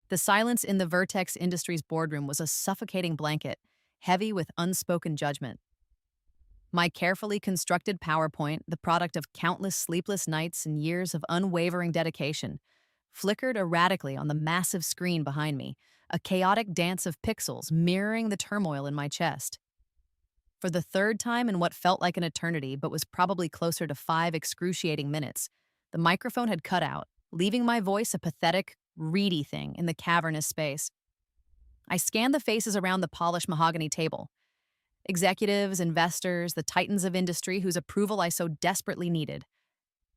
The silence in the Vertex Industries boardroom was a suffocating blanket, heavy with unspoken judgment. My carefully constructed PowerPoint, the product of countless sleepless nights and years of unwavering dedication, flickered erratically on the massive screen behind me, a chaotic dance of pixels mirroring the turmoil in my chest. For the third time in what felt like an eternity but was probably closer to 5 excruciating minutes, the microphone had cut out, leaving my voice a pathetic, reedy thing in the cavernous space. I scanned the faces around the polished mahogany table. Executives, investors, the titans of industry whose approval I so desperately needed.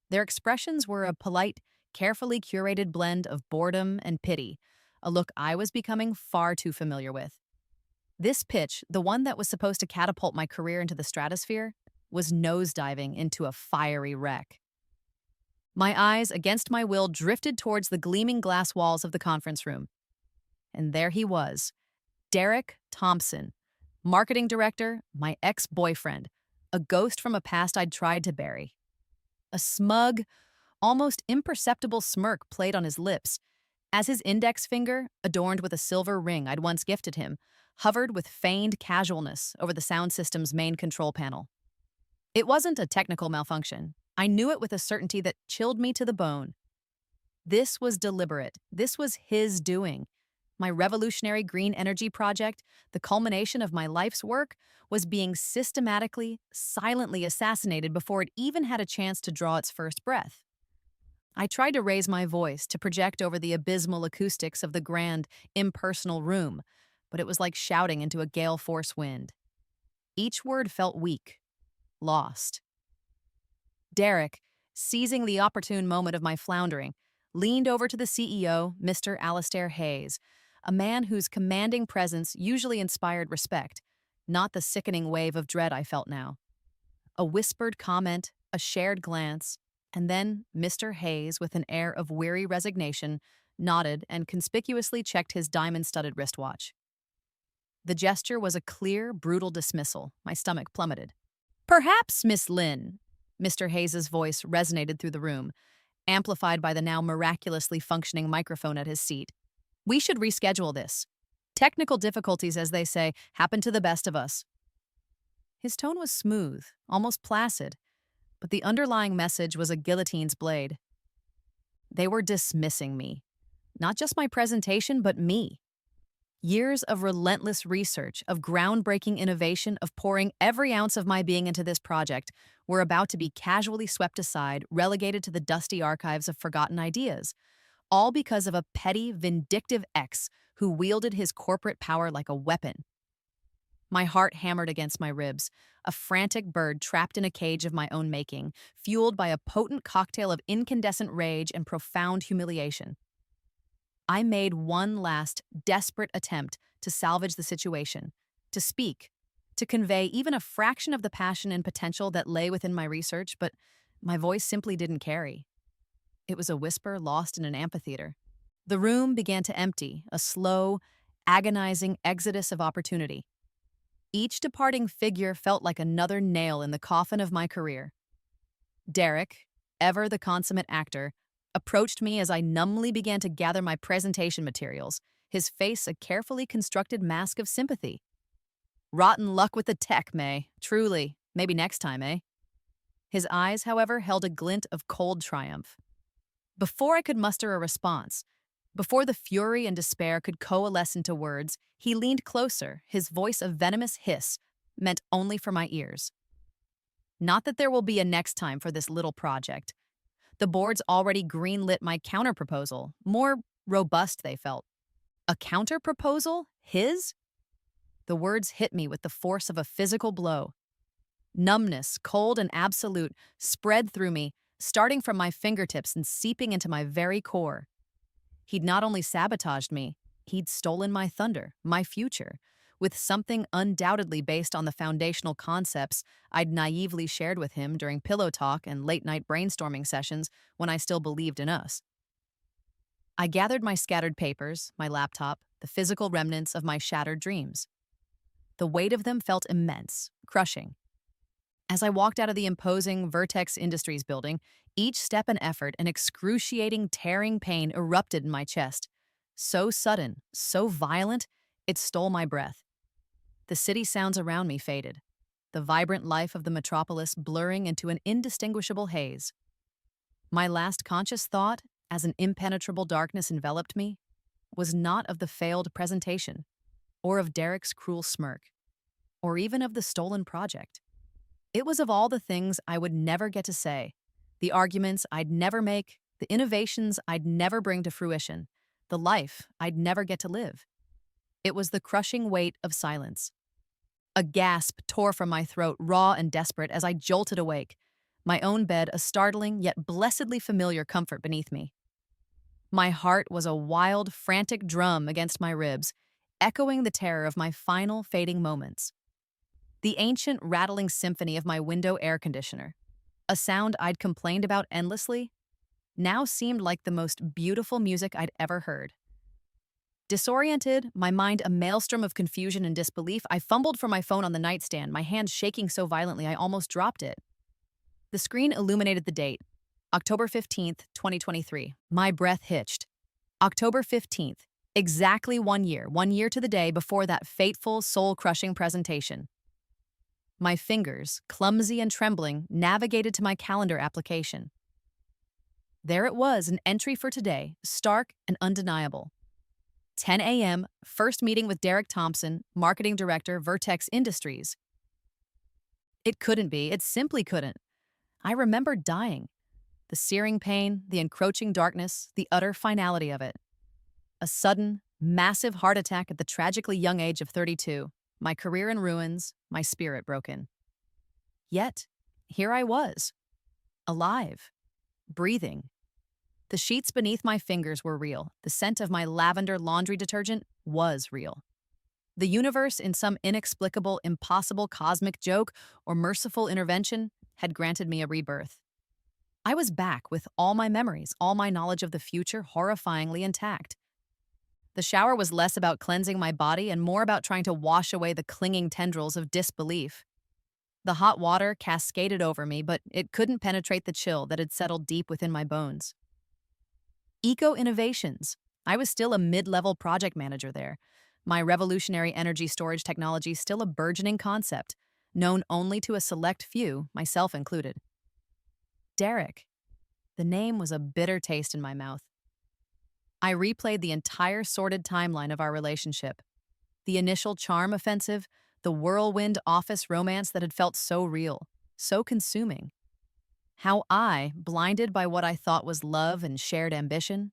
Their expressions were a polite, carefully curated blend of boredom and pity, a look I was becoming far too familiar with. This pitch, the one that was supposed to catapult my career into the stratosphere, was nosediving into a fiery wreck. My eyes, against my will, drifted towards the gleaming glass walls of the conference room. And there he was, Derek Thompson, marketing director, my ex-boyfriend, a ghost from a past I'd tried to bury. A smug, almost imperceptible smirk played on his lips as his index finger, adorned with a silver ring I'd once gifted him, hovered with feigned casualness over the sound system's main control panel. It wasn't a technical malfunction. I knew it with a certainty that chilled me to the bone. This was deliberate. This was his doing. My revolutionary green energy project, the culmination of my life's work, was being systematically, silently assassinated before it even had a chance to draw its first breath. I tried to raise my voice to project over the abysmal acoustics of the grand, impersonal room, but it was like shouting into a gale force wind. Each word felt weak, lost. Derek, seizing the opportune moment of my floundering, leaned over to the CEO, Mr. Alastair Hayes, a man whose commanding presence usually inspired respect, not the sickening wave of dread I felt now. A whispered comment, a shared glance, and then Mr. Hayes, with an air of weary resignation, nodded and conspicuously checked his diamond-studded wristwatch. The gesture was a clear, brutal dismissal. My stomach plummeted. "Perhaps, Miss Lynn," Mr. Hayes's voice resonated through the room, amplified by the now miraculously functioning microphone at his seat. "We should reschedule this. Technical difficulties, as they say, happen to the best of us." His tone was smooth, almost placid, but the underlying message was a guillotine's blade. They were dismissing me. Not just my presentation, but me. Years of relentless research, of groundbreaking innovation, of pouring every ounce of my being into this project were about to be casually swept aside, relegated to the dusty archives of forgotten ideas, all because of a petty, vindictive ex who wielded his corporate power like a weapon. My heart hammered against my ribs, a frantic bird trapped in a cage of my own making, fueled by a potent cocktail of incandescent rage and profound humiliation. I made one last, desperate attempt to salvage the situation, to speak, to convey even a fraction of the passion and potential that lay within my research, but my voice simply didn't carry. It was a whisper lost in an amphitheater. The room began to empty, a slow, agonizing exodus of opportunity. Each departing figure felt like another nail in the coffin of my career. Derek, ever the consummate actor, approached me as I numbly began to gather my presentation materials, his face a carefully constructed mask of sympathy. "Rotten luck with the tech, May. Truly. Maybe next time, eh?" His eyes, however, held a glint of cold triumph. Before I could muster a response, before the fury and despair could coalesce into words, he leaned closer, his voice a venomous hiss, meant only for my ears. "Not that there will be a next time for this little project. The board's already greenlit my counterproposal. More robust, they felt." A counterproposal? His? The words hit me with the force of a physical blow. Numbness, cold and absolute, spread through me, starting from my fingertips and seeping into my very core. He'd not only sabotaged me, he'd stolen my thunder, my future, with something undoubtedly based on the foundational concepts I'd naively shared with him during pillow talk and late-night brainstorming sessions when I still believed in us. I gathered my scattered papers, my laptop, the physical remnants of my shattered dreams. The weight of them felt immense, crushing. As I walked out of the imposing Vertex Industries building, each step and effort, an excruciating, tearing pain erupted in my chest. So sudden, so violent, it stole my breath. The city sounds around me faded, the vibrant life of the metropolis blurring into an indistinguishable haze. My last conscious thought, as an impenetrable darkness enveloped me, was not of the failed presentation, or of Derek's cruel smirk, or even of the stolen project. It was of all the things I would never get to say, the arguments I'd never make, the innovations I'd never bring to fruition, the life I'd never get to live. It was the crushing weight of silence. A gasp tore from my throat, raw and desperate, as I jolted awake, my own bed a startling yet blessedly familiar comfort beneath me. My heart was a wild, frantic drum against my ribs, echoing the terror of my final fading moments. The ancient, rattling symphony of my window air conditioner, a sound I'd complained about endlessly, now seemed like the most beautiful music I'd ever heard. Disoriented, my mind a maelstrom of confusion and disbelief, I fumbled for my phone on the nightstand, my hand shaking so violently I almost dropped it. The screen illuminated the date, October 15th, 2023. My breath hitched. October 15th, exactly 1 year to the day before that fateful, soul-crushing presentation. My fingers, clumsy and trembling, navigated to my calendar application. There it was, an entry for today, stark and undeniable. 10 a.m., first meeting with Derek Thompson, Marketing Director, Vertex Industries. It couldn't be. It simply couldn't. I remembered dying. The searing pain, the encroaching darkness, the utter finality of it. A sudden, massive heart attack at the tragically young age of 32. My career in ruins, my spirit broken. Yet, here I was, alive, breathing. The sheets beneath my fingers were real. The scent of my lavender laundry detergent was real. The universe, in some inexplicable, impossible cosmic joke or merciful intervention, had granted me a rebirth. I was back with all my memories, all my knowledge of the future horrifyingly intact. The shower was less about cleansing my body and more about trying to wash away the clinging tendrils of disbelief. The hot water cascaded over me, but it couldn't penetrate the chill that had settled deep within my bones. Eco-innovations. I was still a mid-level project manager there. My revolutionary energy storage technology still a burgeoning concept, known only to a select few, myself included. Derek. The name was a bitter taste in my mouth. I replayed the entire sordid timeline of our relationship. The initial charm offensive, the whirlwind office romance that had felt so real, so consuming. How I, blinded by what I thought was love and shared ambition,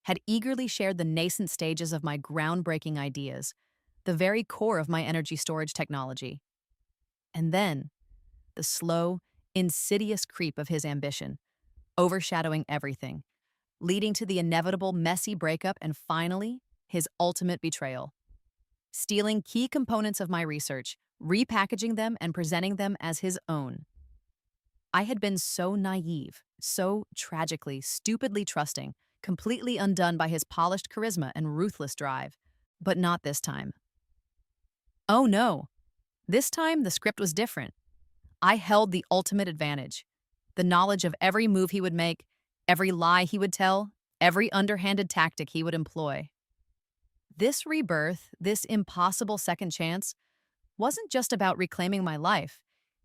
had eagerly shared the nascent stages of my groundbreaking ideas, the very core of my energy storage technology. And then, the slow, insidious creep of his ambition, overshadowing everything, leading to the inevitable messy breakup and finally, his ultimate betrayal. Stealing key components of my research, repackaging them and presenting them as his own. I had been so naive, so tragically, stupidly trusting, completely undone by his polished charisma and ruthless drive. But not this time. Oh no. This time, the script was different. I held the ultimate advantage. The knowledge of every move he would make, every lie he would tell, every underhanded tactic he would employ. This rebirth, this impossible second chance, wasn't just about reclaiming my life.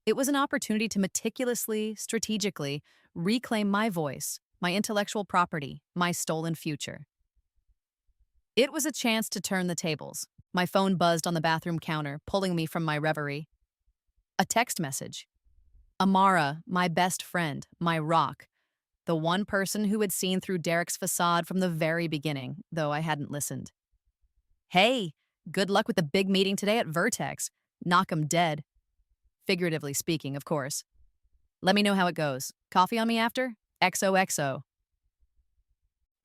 It was an opportunity to meticulously, strategically, reclaim my voice, my intellectual property, my stolen future. It was a chance to turn the tables. My phone buzzed on the bathroom counter, pulling me from my reverie. A text message. Amara, my best friend, my rock, the one person who had seen through Derek's facade from the very beginning, though I hadn't listened. Hey, good luck with the big meeting today at Vertex. Knock 'em dead. Figuratively speaking, of course. Let me know how it goes. Coffee on me after? XOXO.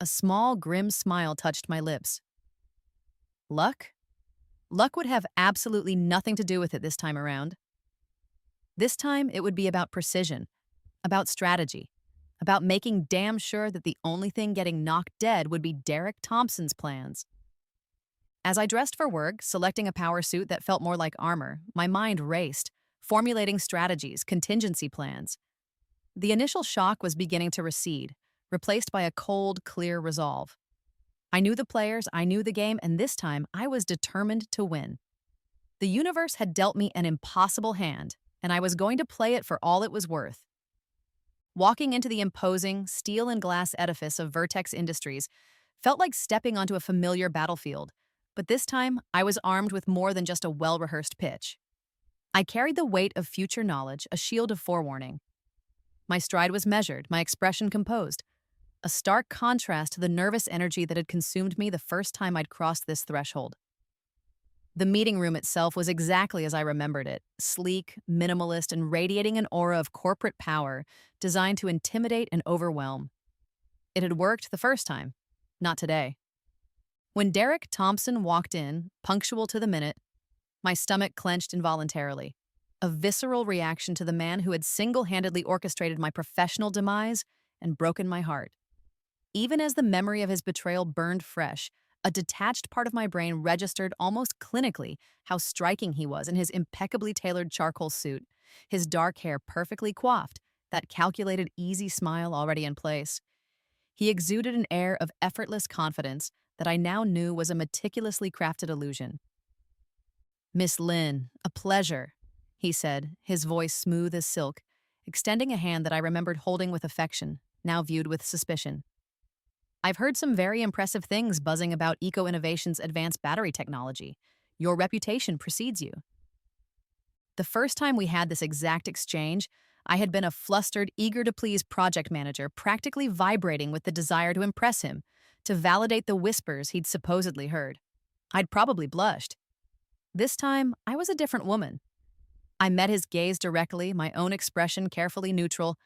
A small, grim smile touched my lips. Luck? Luck would have absolutely nothing to do with it this time around. This time, it would be about precision, about strategy, about making damn sure that the only thing getting knocked dead would be Derek Thompson's plans. As I dressed for work, selecting a power suit that felt more like armor, my mind raced, formulating strategies, contingency plans. The initial shock was beginning to recede, replaced by a cold, clear resolve. I knew the players, I knew the game, and this time I was determined to win. The universe had dealt me an impossible hand, and I was going to play it for all it was worth. Walking into the imposing, steel and glass edifice of Vertex Industries felt like stepping onto a familiar battlefield, but this time I was armed with more than just a well-rehearsed pitch. I carried the weight of future knowledge, a shield of forewarning. My stride was measured, my expression composed, a stark contrast to the nervous energy that had consumed me the first time I'd crossed this threshold. The meeting room itself was exactly as I remembered it, sleek, minimalist, and radiating an aura of corporate power designed to intimidate and overwhelm. It had worked the first time, not today. When Derek Thompson walked in, punctual to the minute, my stomach clenched involuntarily, a visceral reaction to the man who had single-handedly orchestrated my professional demise and broken my heart. Even as the memory of his betrayal burned fresh, a detached part of my brain registered almost clinically how striking he was in his impeccably tailored charcoal suit, his dark hair perfectly coiffed, that calculated, easy smile already in place. He exuded an air of effortless confidence that I now knew was a meticulously crafted illusion. "Miss Lynn, a pleasure," he said, his voice smooth as silk, extending a hand that I remembered holding with affection, now viewed with suspicion. "I've heard some very impressive things buzzing about Eco Innovation's advanced battery technology. Your reputation precedes you." The first time we had this exact exchange, I had been a flustered, eager-to-please project manager, practically vibrating with the desire to impress him, to validate the whispers he'd supposedly heard. I'd probably blushed. This time, I was a different woman. I met his gaze directly, my own expression carefully neutral,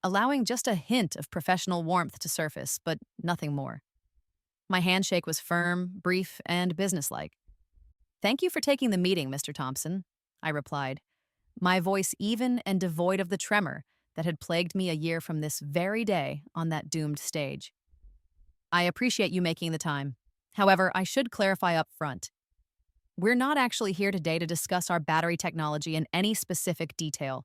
allowing just a hint of professional warmth to surface, but nothing more. My handshake was firm, brief, and businesslike. "Thank you for taking the meeting, Mr. Thompson," I replied, my voice even and devoid of the tremor that had plagued me a year from this very day on that doomed stage. "I appreciate you making the time. However, I should clarify up front. We're not actually here today to discuss our battery technology in any specific detail.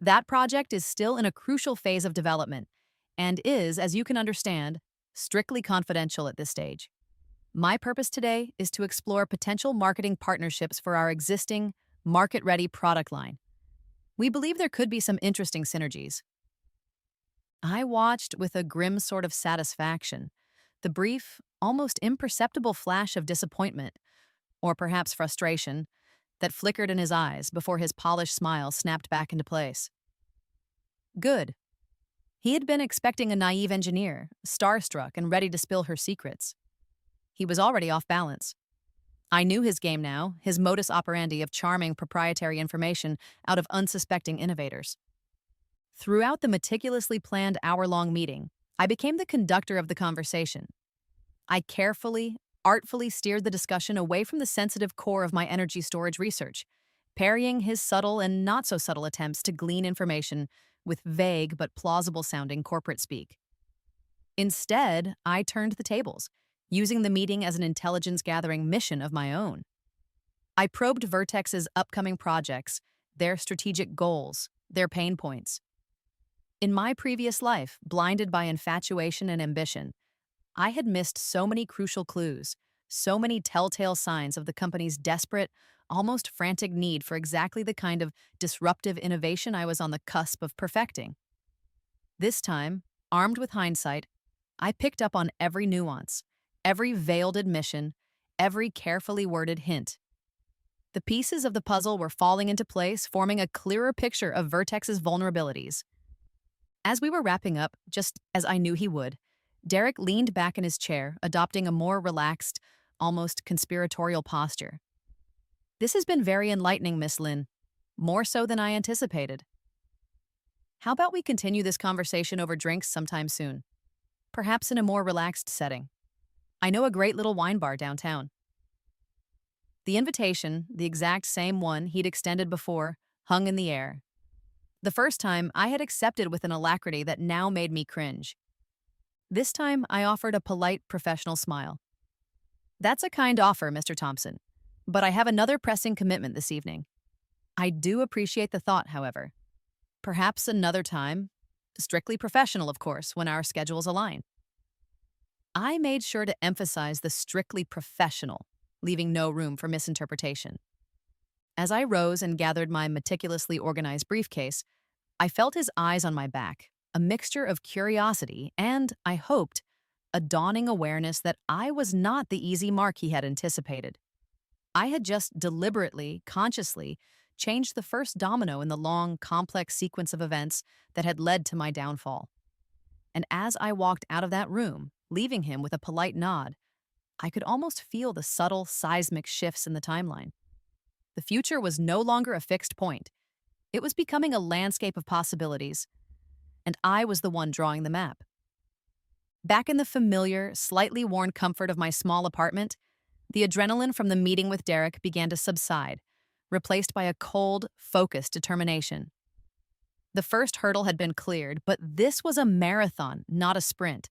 That project is still in a crucial phase of development and is, as you can understand, strictly confidential at this stage. My purpose today is to explore potential marketing partnerships for our existing, market-ready product line. We believe there could be some interesting synergies." I watched with a grim sort of satisfaction, the brief, almost imperceptible flash of disappointment, or perhaps frustration, that flickered in his eyes before his polished smile snapped back into place. Good. He had been expecting a naive engineer, starstruck and ready to spill her secrets. He was already off balance. I knew his game now, his modus operandi of charming proprietary information out of unsuspecting innovators. Throughout the meticulously planned hour-long meeting, I became the conductor of the conversation. I carefully, artfully steered the discussion away from the sensitive core of my energy storage research, parrying his subtle and not-so-subtle attempts to glean information with vague but plausible-sounding corporate speak. Instead, I turned the tables, using the meeting as an intelligence-gathering mission of my own. I probed Vertex's upcoming projects, their strategic goals, their pain points. In my previous life, blinded by infatuation and ambition, I had missed so many crucial clues, so many telltale signs of the company's desperate, almost frantic need for exactly the kind of disruptive innovation I was on the cusp of perfecting. This time, armed with hindsight, I picked up on every nuance, every veiled admission, every carefully worded hint. The pieces of the puzzle were falling into place, forming a clearer picture of Vertex's vulnerabilities. As we were wrapping up, just as I knew he would, Derek leaned back in his chair, adopting a more relaxed, almost conspiratorial posture. "This has been very enlightening, Miss Lynn. More so than I anticipated. How about we continue this conversation over drinks sometime soon? Perhaps in a more relaxed setting. I know a great little wine bar downtown." The invitation, the exact same one he'd extended before, hung in the air. The first time, I had accepted with an alacrity that now made me cringe. This time, I offered a polite, professional smile. "That's a kind offer, Mr. Thompson, but I have another pressing commitment this evening. I do appreciate the thought, however. Perhaps another time, strictly professional, of course, when our schedules align." I made sure to emphasize the strictly professional, leaving no room for misinterpretation. As I rose and gathered my meticulously organized briefcase, I felt his eyes on my back, a mixture of curiosity and, I hoped, a dawning awareness that I was not the easy mark he had anticipated. I had just deliberately, consciously, changed the first domino in the long, complex sequence of events that had led to my downfall. And as I walked out of that room, leaving him with a polite nod, I could almost feel the subtle, seismic shifts in the timeline. The future was no longer a fixed point. It was becoming a landscape of possibilities, and I was the one drawing the map. Back in the familiar, slightly worn comfort of my small apartment, the adrenaline from the meeting with Derek began to subside, replaced by a cold, focused determination. The first hurdle had been cleared, but this was a marathon, not a sprint.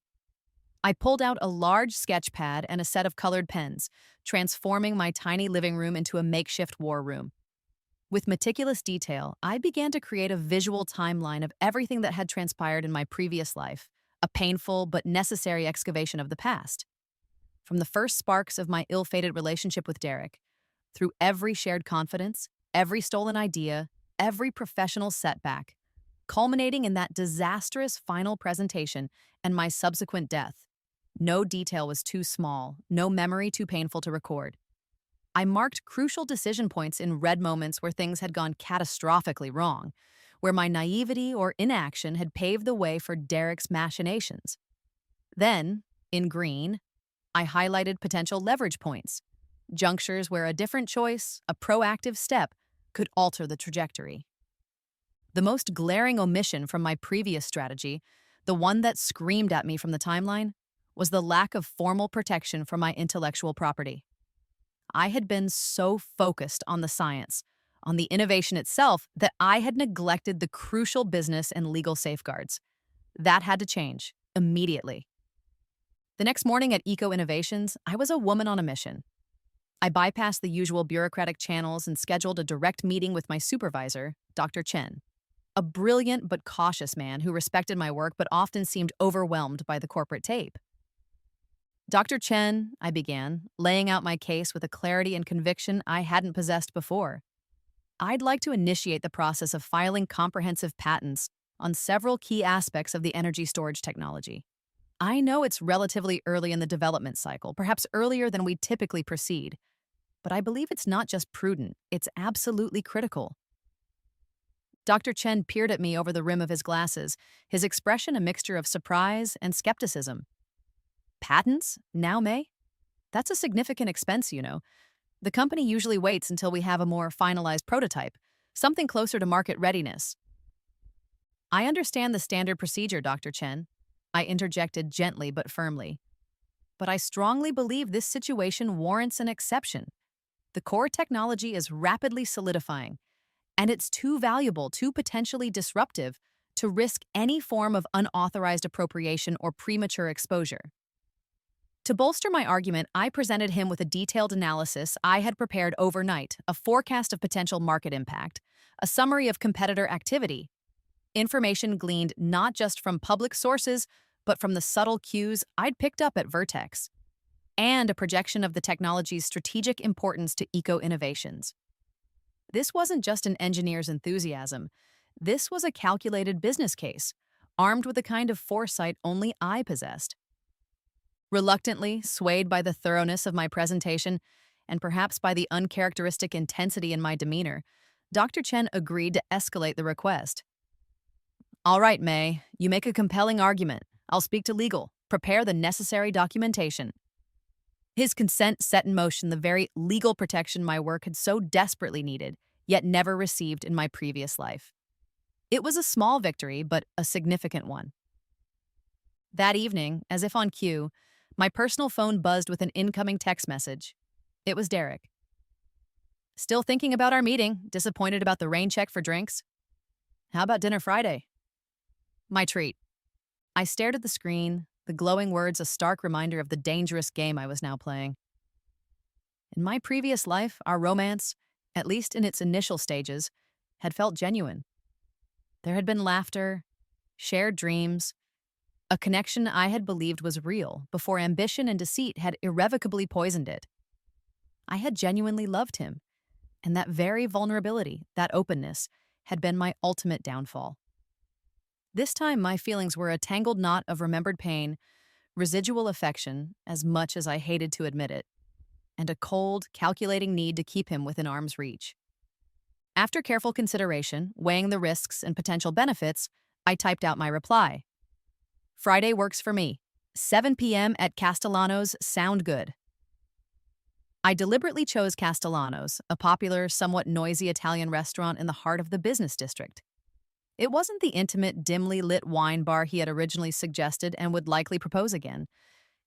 I pulled out a large sketch pad and a set of colored pens, transforming my tiny living room into a makeshift war room. With meticulous detail, I began to create a visual timeline of everything that had transpired in my previous life, a painful but necessary excavation of the past. From the first sparks of my ill-fated relationship with Derek, through every shared confidence, every stolen idea, every professional setback, culminating in that disastrous final presentation and my subsequent death. No detail was too small, no memory too painful to record. I marked crucial decision points in red moments where things had gone catastrophically wrong, where my naivety or inaction had paved the way for Derek's machinations. Then, in green, I highlighted potential leverage points, junctures where a different choice, a proactive step, could alter the trajectory. The most glaring omission from my previous strategy, the one that screamed at me from the timeline, was the lack of formal protection for my intellectual property. I had been so focused on the science, on the innovation itself, that I had neglected the crucial business and legal safeguards. That had to change, immediately. The next morning at Eco Innovations, I was a woman on a mission. I bypassed the usual bureaucratic channels and scheduled a direct meeting with my supervisor, Dr. Chen, a brilliant but cautious man who respected my work but often seemed overwhelmed by the corporate tape. Dr. Chen, I began, laying out my case with a clarity and conviction I hadn't possessed before. I'd like to initiate the process of filing comprehensive patents on several key aspects of the energy storage technology. I know it's relatively early in the development cycle, perhaps earlier than we typically proceed, but I believe it's not just prudent, it's absolutely critical. Dr. Chen peered at me over the rim of his glasses, his expression a mixture of surprise and skepticism. Patents? Now, May? That's a significant expense, you know. The company usually waits until we have a more finalized prototype, something closer to market readiness. I understand the standard procedure, Dr. Chen. I interjected gently but firmly. But I strongly believe this situation warrants an exception. The core technology is rapidly solidifying, and it's too valuable, too potentially disruptive, to risk any form of unauthorized appropriation or premature exposure. To bolster my argument, I presented him with a detailed analysis I had prepared overnight, a forecast of potential market impact, a summary of competitor activity, information gleaned not just from public sources, but from the subtle cues I'd picked up at Vertex, and a projection of the technology's strategic importance to eco-innovations. This wasn't just an engineer's enthusiasm. This was a calculated business case, armed with the kind of foresight only I possessed. Reluctantly, swayed by the thoroughness of my presentation, and perhaps by the uncharacteristic intensity in my demeanor, Dr. Chen agreed to escalate the request. All right, May, you make a compelling argument. I'll speak to legal. Prepare the necessary documentation. His consent set in motion the very legal protection my work had so desperately needed, yet never received in my previous life. It was a small victory, but a significant one. That evening, as if on cue, my personal phone buzzed with an incoming text message. It was Derek. Still thinking about our meeting, disappointed about the rain check for drinks? How about dinner Friday? My treat. I stared at the screen, the glowing words a stark reminder of the dangerous game I was now playing. In my previous life, our romance, at least in its initial stages, had felt genuine. There had been laughter, shared dreams, a connection I had believed was real before ambition and deceit had irrevocably poisoned it. I had genuinely loved him, and that very vulnerability, that openness, had been my ultimate downfall. This time, my feelings were a tangled knot of remembered pain, residual affection, as much as I hated to admit it, and a cold, calculating need to keep him within arm's reach. After careful consideration, weighing the risks and potential benefits, I typed out my reply. Friday works for me. 7 p.m. at Castellano's sound good. I deliberately chose Castellano's, a popular, somewhat noisy Italian restaurant in the heart of the business district. It wasn't the intimate, dimly lit wine bar he had originally suggested and would likely propose again.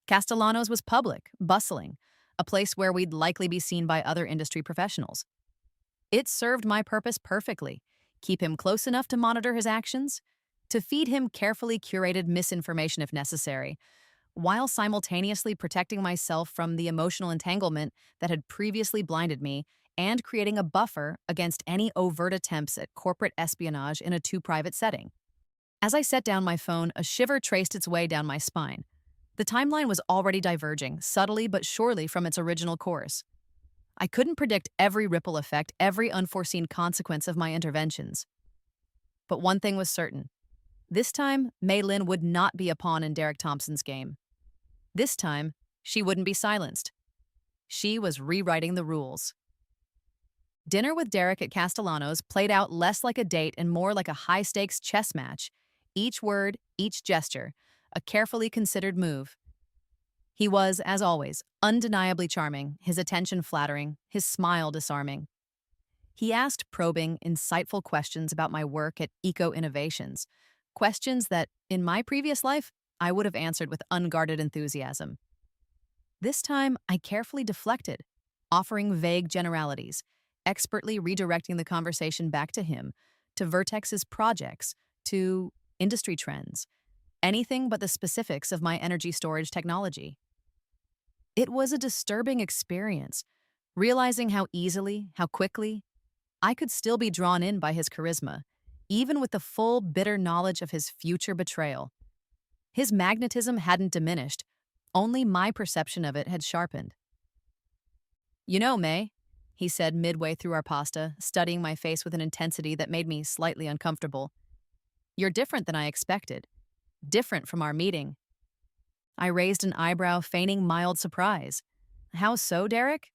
Castellano's was public, bustling, a place where we'd likely be seen by other industry professionals. It served my purpose perfectly: keep him close enough to monitor his actions, to feed him carefully curated misinformation if necessary, while simultaneously protecting myself from the emotional entanglement that had previously blinded me and creating a buffer against any overt attempts at corporate espionage in a too private setting. As I set down my phone, a shiver traced its way down my spine. The timeline was already diverging, subtly but surely, from its original course. I couldn't predict every ripple effect, every unforeseen consequence of my interventions. But one thing was certain. This time, Mei Lin would not be a pawn in Derek Thompson's game. This time, she wouldn't be silenced. She was rewriting the rules. Dinner with Derek at Castellano's played out less like a date and more like a high-stakes chess match. Each word, each gesture, a carefully considered move. He was, as always, undeniably charming, his attention flattering, his smile disarming. He asked probing, insightful questions about my work at Eco Innovations, questions that, in my previous life, I would have answered with unguarded enthusiasm. This time, I carefully deflected, offering vague generalities, expertly redirecting the conversation back to him, to Vertex's projects, to industry trends, anything but the specifics of my energy storage technology. It was a disturbing experience, realizing how easily, how quickly, I could still be drawn in by his charisma, even with the full, bitter knowledge of his future betrayal. His magnetism hadn't diminished, only my perception of it had sharpened. "You know, May," he said midway through our pasta, studying my face with an intensity that made me slightly uncomfortable. "You're different than I expected. Different from our meeting." I raised an eyebrow, feigning mild surprise. "How so, Derek?"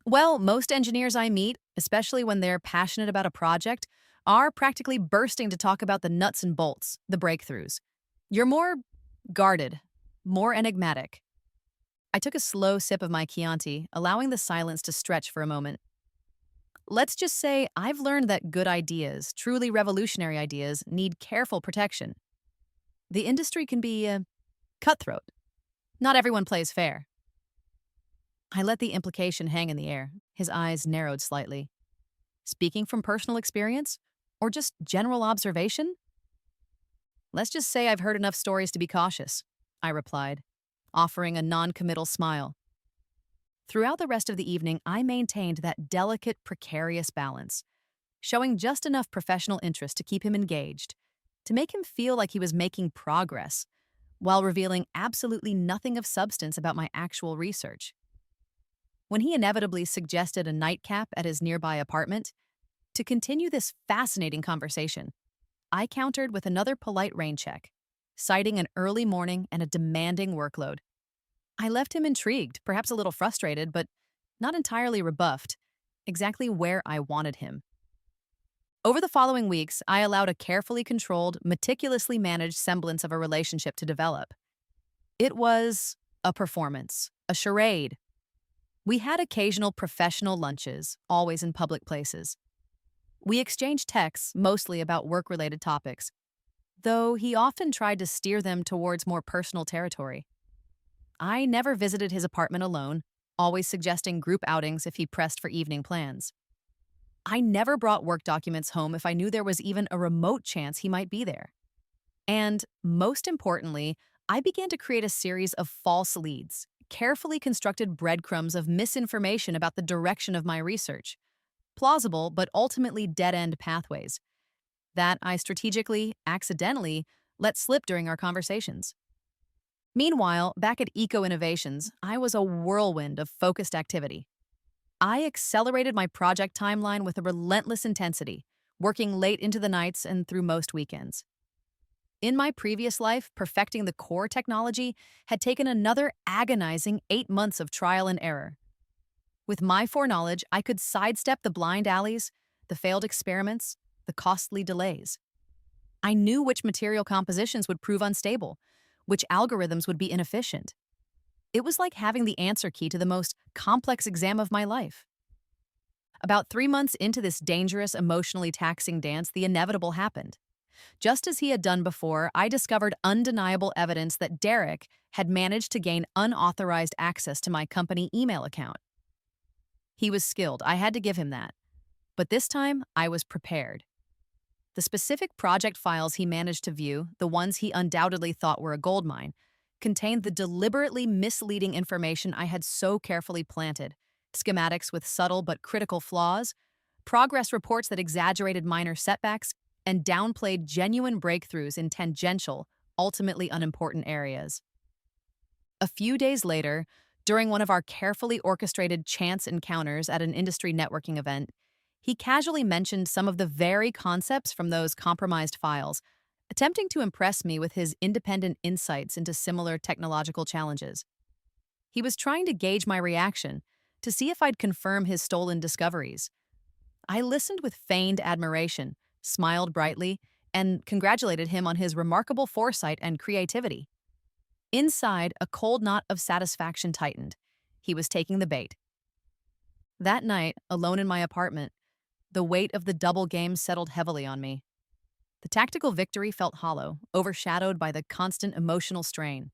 "Well, most engineers I meet, especially when they're passionate about a project, are practically bursting to talk about the nuts and bolts, the breakthroughs. You're more guarded, more enigmatic." I took a slow sip of my Chianti, allowing the silence to stretch for a moment. "Let's just say I've learned that good ideas, truly revolutionary ideas, need careful protection. The industry can be cutthroat. Not everyone plays fair." I let the implication hang in the air. His eyes narrowed slightly. "Speaking from personal experience? Or just general observation?" "Let's just say I've heard enough stories to be cautious," I replied, offering a non-committal smile. Throughout the rest of the evening, I maintained that delicate, precarious balance, showing just enough professional interest to keep him engaged, to make him feel like he was making progress, while revealing absolutely nothing of substance about my actual research. When he inevitably suggested a nightcap at his nearby apartment, to continue this fascinating conversation, I countered with another polite rain check, citing an early morning and a demanding workload. I left him intrigued, perhaps a little frustrated, but not entirely rebuffed, exactly where I wanted him. Over the following weeks, I allowed a carefully controlled, meticulously managed semblance of a relationship to develop. It was a performance, a charade. We had occasional professional lunches, always in public places. We exchanged texts, mostly about work-related topics, though he often tried to steer them towards more personal territory. I never visited his apartment alone, always suggesting group outings if he pressed for evening plans. I never brought work documents home if I knew there was even a remote chance he might be there. And, most importantly, I began to create a series of false leads, carefully constructed breadcrumbs of misinformation about the direction of my research. Plausible but ultimately dead-end pathways that I strategically, accidentally, let slip during our conversations. Meanwhile, back at Eco Innovations, I was a whirlwind of focused activity. I accelerated my project timeline with a relentless intensity, working late into the nights and through most weekends. In my previous life, perfecting the core technology had taken another agonizing 8 months of trial and error. With my foreknowledge, I could sidestep the blind alleys, the failed experiments, the costly delays. I knew which material compositions would prove unstable, which algorithms would be inefficient. It was like having the answer key to the most complex exam of my life. About 3 months into this dangerous, emotionally taxing dance, the inevitable happened. Just as he had done before, I discovered undeniable evidence that Derek had managed to gain unauthorized access to my company email account. He was skilled, I had to give him that. But this time, I was prepared. The specific project files he managed to view, the ones he undoubtedly thought were a goldmine, contained the deliberately misleading information I had so carefully planted: schematics with subtle but critical flaws, progress reports that exaggerated minor setbacks, and downplayed genuine breakthroughs in tangential, ultimately unimportant areas. A few days later, during one of our carefully orchestrated chance encounters at an industry networking event, he casually mentioned some of the very concepts from those compromised files, attempting to impress me with his independent insights into similar technological challenges. He was trying to gauge my reaction, to see if I'd confirm his stolen discoveries. I listened with feigned admiration, smiled brightly, and congratulated him on his remarkable foresight and creativity. Inside, a cold knot of satisfaction tightened. He was taking the bait. That night, alone in my apartment, the weight of the double game settled heavily on me. The tactical victory felt hollow, overshadowed by the constant emotional strain.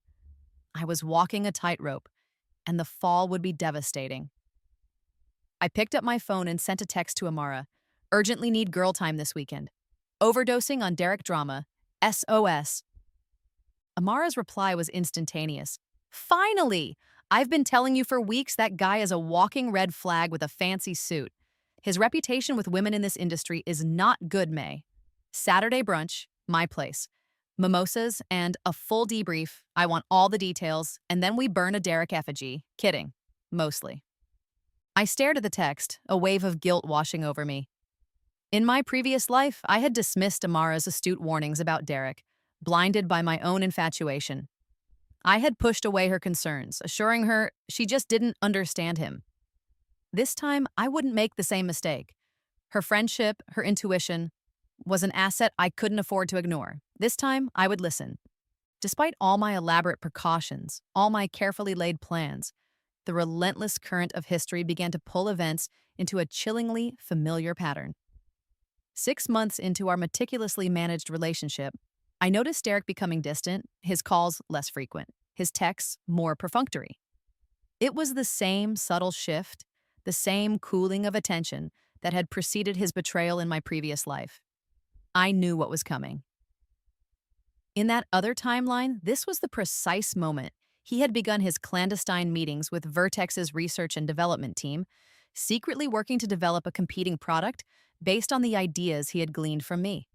I was walking a tightrope, and the fall would be devastating. I picked up my phone and sent a text to Amara. Urgently need girl time this weekend. Overdosing on Derek drama. SOS. Amara's reply was instantaneous. Finally! I've been telling you for weeks that guy is a walking red flag with a fancy suit. His reputation with women in this industry is not good, May. Saturday brunch, my place. Mimosas and a full debrief. I want all the details, and then we burn a Derek effigy. Kidding. Mostly. I stared at the text, a wave of guilt washing over me. In my previous life, I had dismissed Amara's astute warnings about Derek, blinded by my own infatuation. I had pushed away her concerns, assuring her she just didn't understand him. This time, I wouldn't make the same mistake. Her friendship, her intuition, was an asset I couldn't afford to ignore. This time, I would listen. Despite all my elaborate precautions, all my carefully laid plans, the relentless current of history began to pull events into a chillingly familiar pattern. 6 months into our meticulously managed relationship, I noticed Derek becoming distant, his calls less frequent, his texts more perfunctory. It was the same subtle shift, the same cooling of attention that had preceded his betrayal in my previous life. I knew what was coming. In that other timeline, this was the precise moment he had begun his clandestine meetings with Vertex's research and development team, secretly working to develop a competing product based on the ideas he had gleaned from me.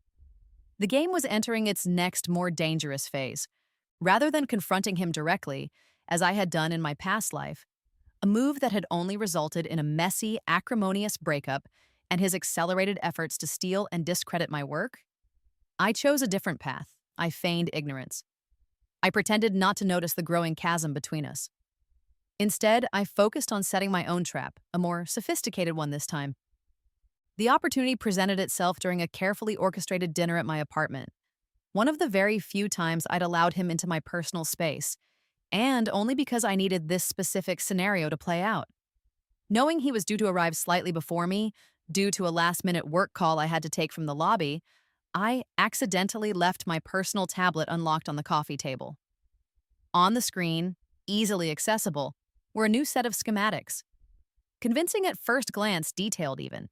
The game was entering its next, more dangerous phase. Rather than confronting him directly, as I had done in my past life, a move that had only resulted in a messy, acrimonious breakup and his accelerated efforts to steal and discredit my work, I chose a different path. I feigned ignorance. I pretended not to notice the growing chasm between us. Instead, I focused on setting my own trap, a more sophisticated one this time. The opportunity presented itself during a carefully orchestrated dinner at my apartment, one of the very few times I'd allowed him into my personal space, and only because I needed this specific scenario to play out. Knowing he was due to arrive slightly before me, due to a last-minute work call I had to take from the lobby, I accidentally left my personal tablet unlocked on the coffee table. On the screen, easily accessible, were a new set of schematics. Convincing at first glance, detailed even,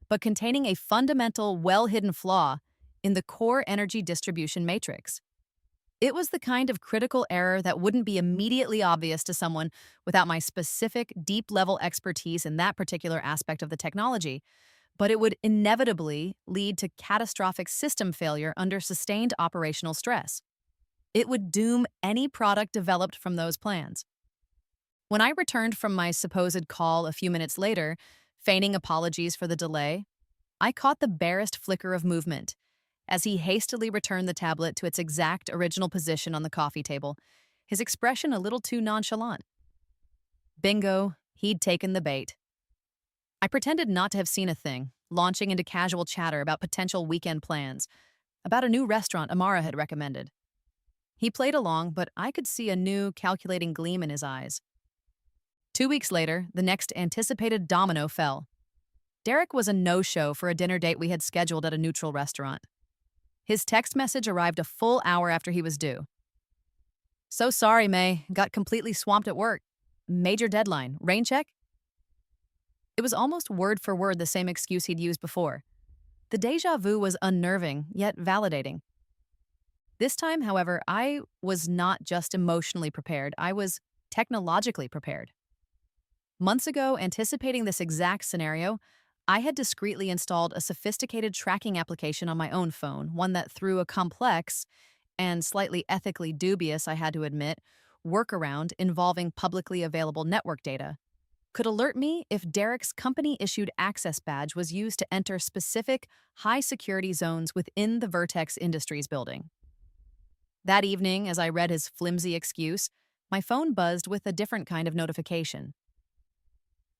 but containing a fundamental, well-hidden flaw in the core energy distribution matrix. It was the kind of critical error that wouldn't be immediately obvious to someone without my specific, deep-level expertise in that particular aspect of the technology, but it would inevitably lead to catastrophic system failure under sustained operational stress. It would doom any product developed from those plans. When I returned from my supposed call a few minutes later, feigning apologies for the delay, I caught the barest flicker of movement as he hastily returned the tablet to its exact original position on the coffee table, his expression a little too nonchalant. Bingo, he'd taken the bait. I pretended not to have seen a thing, launching into casual chatter about potential weekend plans, about a new restaurant Amara had recommended. He played along, but I could see a new, calculating gleam in his eyes. 2 weeks later, the next anticipated domino fell. Derek was a no-show for a dinner date we had scheduled at a neutral restaurant. His text message arrived a full hour after he was due. "So sorry, May. Got completely swamped at work. Major deadline. Rain check?" It was almost word for word the same excuse he'd used before. The déjà vu was unnerving, yet validating. This time, however, I was not just emotionally prepared, I was technologically prepared. Months ago, anticipating this exact scenario, I had discreetly installed a sophisticated tracking application on my own phone, one that through a complex and slightly ethically dubious, I had to admit, workaround involving publicly available network data, could alert me if Derek's company-issued access badge was used to enter specific high-security zones within the Vertex Industries building. That evening, as I read his flimsy excuse, my phone buzzed with a different kind of notification.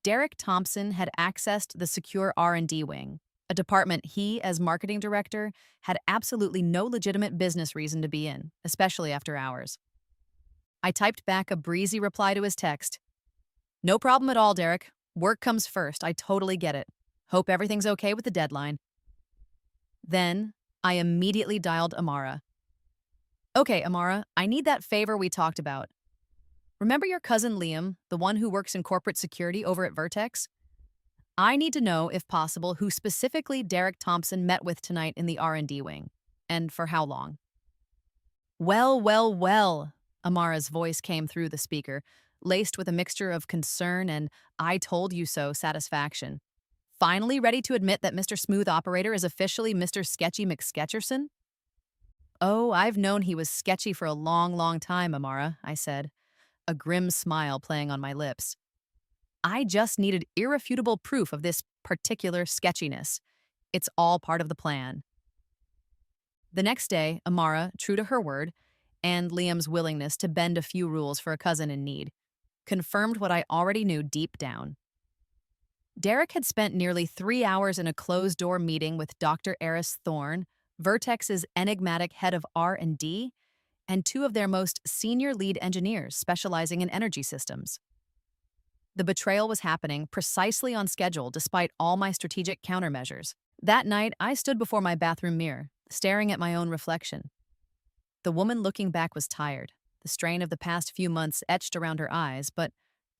Derek Thompson had accessed the secure R&D wing, a department he, as marketing director, had absolutely no legitimate business reason to be in, especially after hours. I typed back a breezy reply to his text. "No problem at all, Derek. Work comes first. I totally get it. Hope everything's okay with the deadline." Then, I immediately dialed Amara. "Okay, Amara, I need that favor we talked about. Remember your cousin Liam, the one who works in corporate security over at Vertex? I need to know, if possible, who specifically Derek Thompson met with tonight in the R&D wing, and for how long." "Well, well, well," Amara's voice came through the speaker, laced with a mixture of concern and "I told you so" satisfaction. "Finally ready to admit that Mr. Smooth Operator is officially Mr. Sketchy McSketcherson?" "Oh, I've known he was sketchy for a long, long time, Amara," I said, a grim smile playing on my lips. "I just needed irrefutable proof of this particular sketchiness. It's all part of the plan." The next day, Amara, true to her word, and Liam's willingness to bend a few rules for a cousin in need, confirmed what I already knew deep down. Derek had spent nearly 3 hours in a closed-door meeting with Dr. Eris Thorne, Vertex's enigmatic head of R&D, and two of their most senior lead engineers specializing in energy systems. The betrayal was happening precisely on schedule despite all my strategic countermeasures. That night, I stood before my bathroom mirror, staring at my own reflection. The woman looking back was tired, the strain of the past few months etched around her eyes, but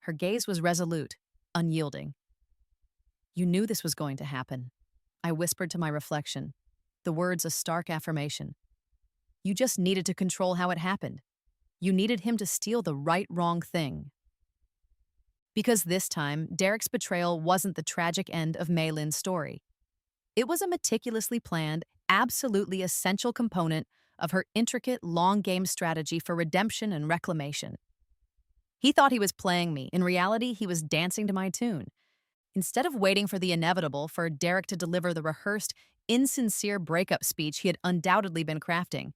her gaze was resolute, unyielding. "You knew this was going to happen," I whispered to my reflection, the words a stark affirmation. "You just needed to control how it happened. You needed him to steal the wrong thing." Because this time, Derek's betrayal wasn't the tragic end of Mei Lin's story. It was a meticulously planned, absolutely essential component of her intricate, long-game strategy for redemption and reclamation. He thought he was playing me. In reality, he was dancing to my tune. Instead of waiting for the inevitable for Derek to deliver the rehearsed, insincere breakup speech he had undoubtedly been crafting,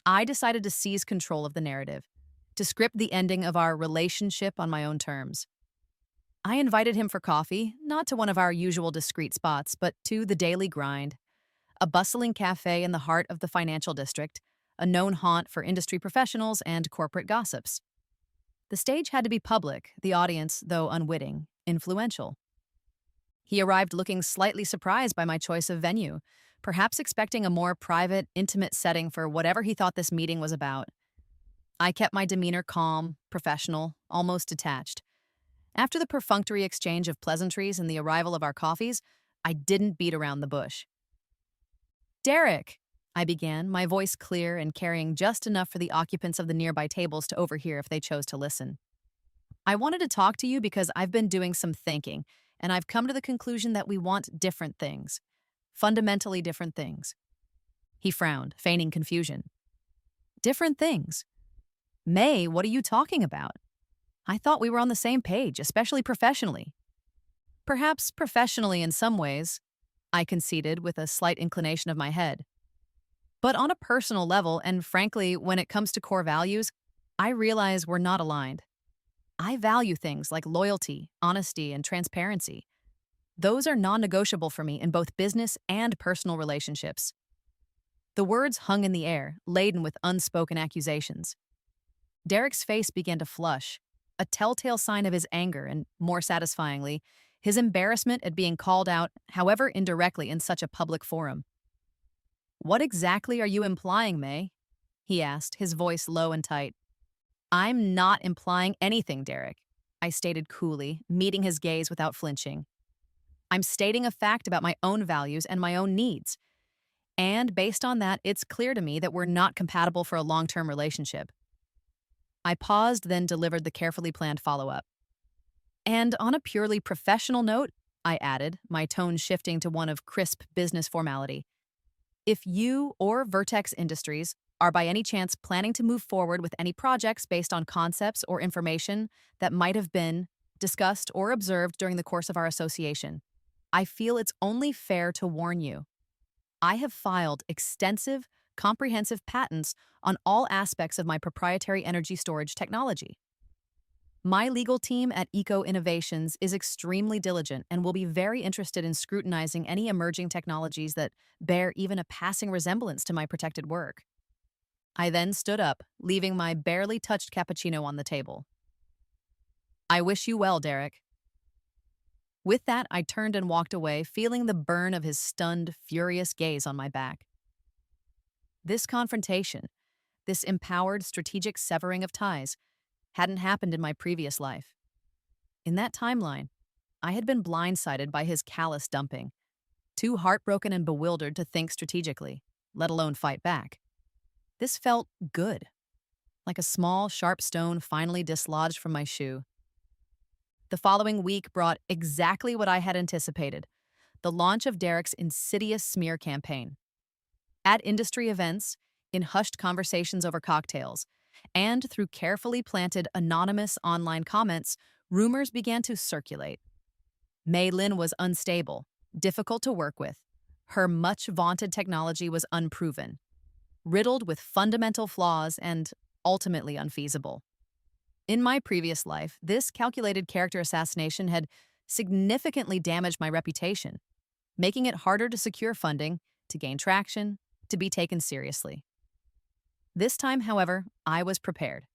I decided to seize control of the narrative, to script the ending of our relationship on my own terms. I invited him for coffee, not to one of our usual discreet spots, but to the Daily Grind, a bustling cafe in the heart of the financial district, a known haunt for industry professionals and corporate gossips. The stage had to be public, the audience, though unwitting, influential. He arrived looking slightly surprised by my choice of venue, perhaps expecting a more private, intimate setting for whatever he thought this meeting was about. I kept my demeanor calm, professional, almost detached. After the perfunctory exchange of pleasantries and the arrival of our coffees, I didn't beat around the bush. "Derek," I began, my voice clear and carrying just enough for the occupants of the nearby tables to overhear if they chose to listen. "I wanted to talk to you because I've been doing some thinking, and I've come to the conclusion that we want different things, fundamentally different things. He frowned, feigning confusion. Different things? May, what are you talking about? I thought we were on the same page, especially professionally. Perhaps professionally in some ways, I conceded with a slight inclination of my head. But on a personal level, and frankly, when it comes to core values, I realize we're not aligned. I value things like loyalty, honesty, and transparency. Those are non-negotiable for me in both business and personal relationships. The words hung in the air, laden with unspoken accusations. Derek's face began to flush, a telltale sign of his anger and, more satisfyingly, his embarrassment at being called out, however indirectly, in such a public forum. "What exactly are you implying, May?" he asked, his voice low and tight. "I'm not implying anything, Derek," I stated coolly, meeting his gaze without flinching. "I'm stating a fact about my own values and my own needs. And based on that, it's clear to me that we're not compatible for a long-term relationship." I paused, then delivered the carefully planned follow-up. "And on a purely professional note," I added, my tone shifting to one of crisp business formality, "if you or Vertex Industries are by any chance planning to move forward with any projects based on concepts or information that might have been discussed or observed during the course of our association, I feel it's only fair to warn you. I have filed extensive, comprehensive patents on all aspects of my proprietary energy storage technology. My legal team at Eco Innovations is extremely diligent and will be very interested in scrutinizing any emerging technologies that bear even a passing resemblance to my protected work." I then stood up, leaving my barely touched cappuccino on the table. "I wish you well, Derek." With that, I turned and walked away, feeling the burn of his stunned, furious gaze on my back. This confrontation, this empowered, strategic severing of ties, hadn't happened in my previous life. In that timeline, I had been blindsided by his callous dumping, too heartbroken and bewildered to think strategically, let alone fight back. This felt good, like a small, sharp stone finally dislodged from my shoe. The following week brought exactly what I had anticipated: the launch of Derek's insidious smear campaign. At industry events, in hushed conversations over cocktails, and through carefully planted anonymous online comments, rumors began to circulate. Mei Lin was unstable, difficult to work with. Her much-vaunted technology was unproven, riddled with fundamental flaws, and ultimately unfeasible. In my previous life, this calculated character assassination had significantly damaged my reputation, making it harder to secure funding, to gain traction, to be taken seriously. This time, however, I was prepared.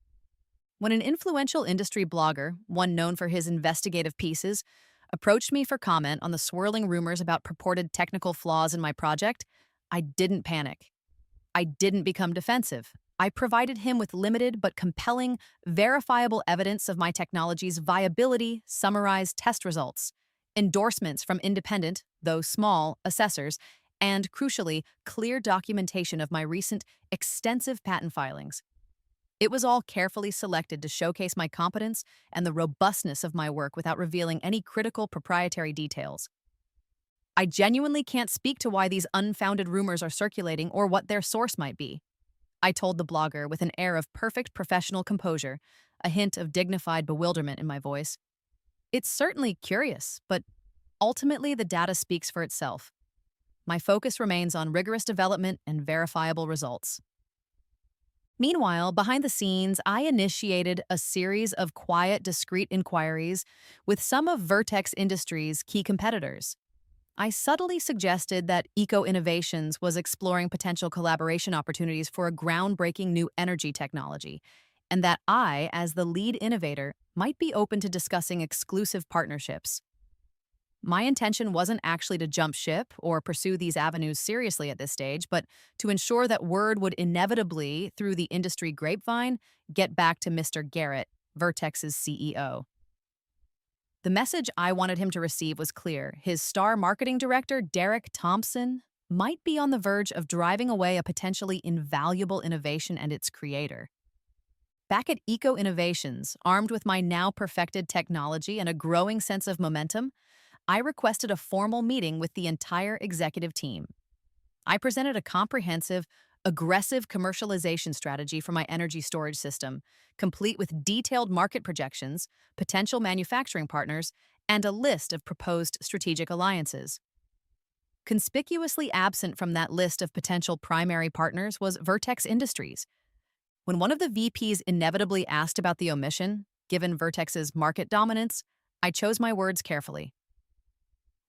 When an influential industry blogger, one known for his investigative pieces, approached me for comment on the swirling rumors about purported technical flaws in my project, I didn't panic. I didn't become defensive. I provided him with limited but compelling, verifiable evidence of my technology's viability, summarized test results, endorsements from independent, though small, assessors, and, crucially, clear documentation of my recent, extensive patent filings. It was all carefully selected to showcase my competence and the robustness of my work without revealing any critical proprietary details. "I genuinely can't speak to why these unfounded rumors are circulating or what their source might be," I told the blogger with an air of perfect professional composure, a hint of dignified bewilderment in my voice. "It's certainly curious, but ultimately the data speaks for itself. My focus remains on rigorous development and verifiable results." Meanwhile, behind the scenes, I initiated a series of quiet, discreet inquiries with some of Vertex Industries' key competitors. I subtly suggested that Eco Innovations was exploring potential collaboration opportunities for a groundbreaking new energy technology, and that I, as the lead innovator, might be open to discussing exclusive partnerships. My intention wasn't actually to jump ship or pursue these avenues seriously at this stage, but to ensure that word would inevitably, through the industry grapevine, get back to Mr. Garrett, Vertex's CEO. The message I wanted him to receive was clear. His star marketing director, Derek Thompson, might be on the verge of driving away a potentially invaluable innovation and its creator. Back at Eco Innovations, armed with my now perfected technology and a growing sense of momentum, I requested a formal meeting with the entire executive team. I presented a comprehensive, aggressive commercialization strategy for my energy storage system, complete with detailed market projections, potential manufacturing partners, and a list of proposed strategic alliances. Conspicuously absent from that list of potential primary partners was Vertex Industries. When one of the VPs inevitably asked about the omission, given Vertex's market dominance, I chose my words carefully.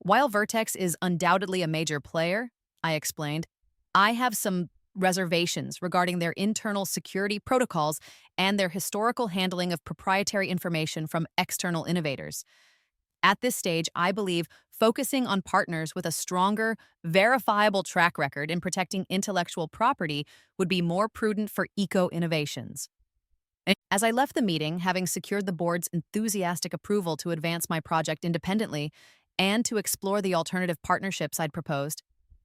While Vertex is undoubtedly a major player, I explained, I have some reservations regarding their internal security protocols and their historical handling of proprietary information from external innovators. At this stage, I believe focusing on partners with a stronger, verifiable track record in protecting intellectual property would be more prudent for eco-innovations. As I left the meeting, having secured the board's enthusiastic approval to advance my project independently and to explore the alternative partnerships I'd proposed,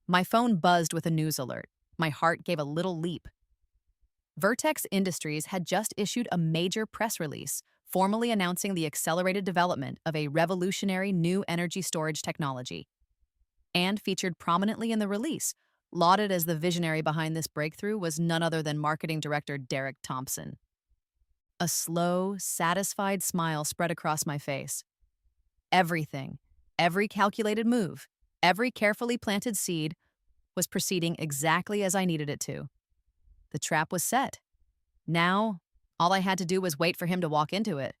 my phone buzzed with a news alert. My heart gave a little leap. Vertex Industries had just issued a major press release, formally announcing the accelerated development of a revolutionary new energy storage technology. And featured prominently in the release, lauded as the visionary behind this breakthrough, was none other than marketing director Derek Thompson. A slow, satisfied smile spread across my face. Everything, every calculated move, every carefully planted seed was proceeding exactly as I needed it to. The trap was set. Now, all I had to do was wait for him to walk into it.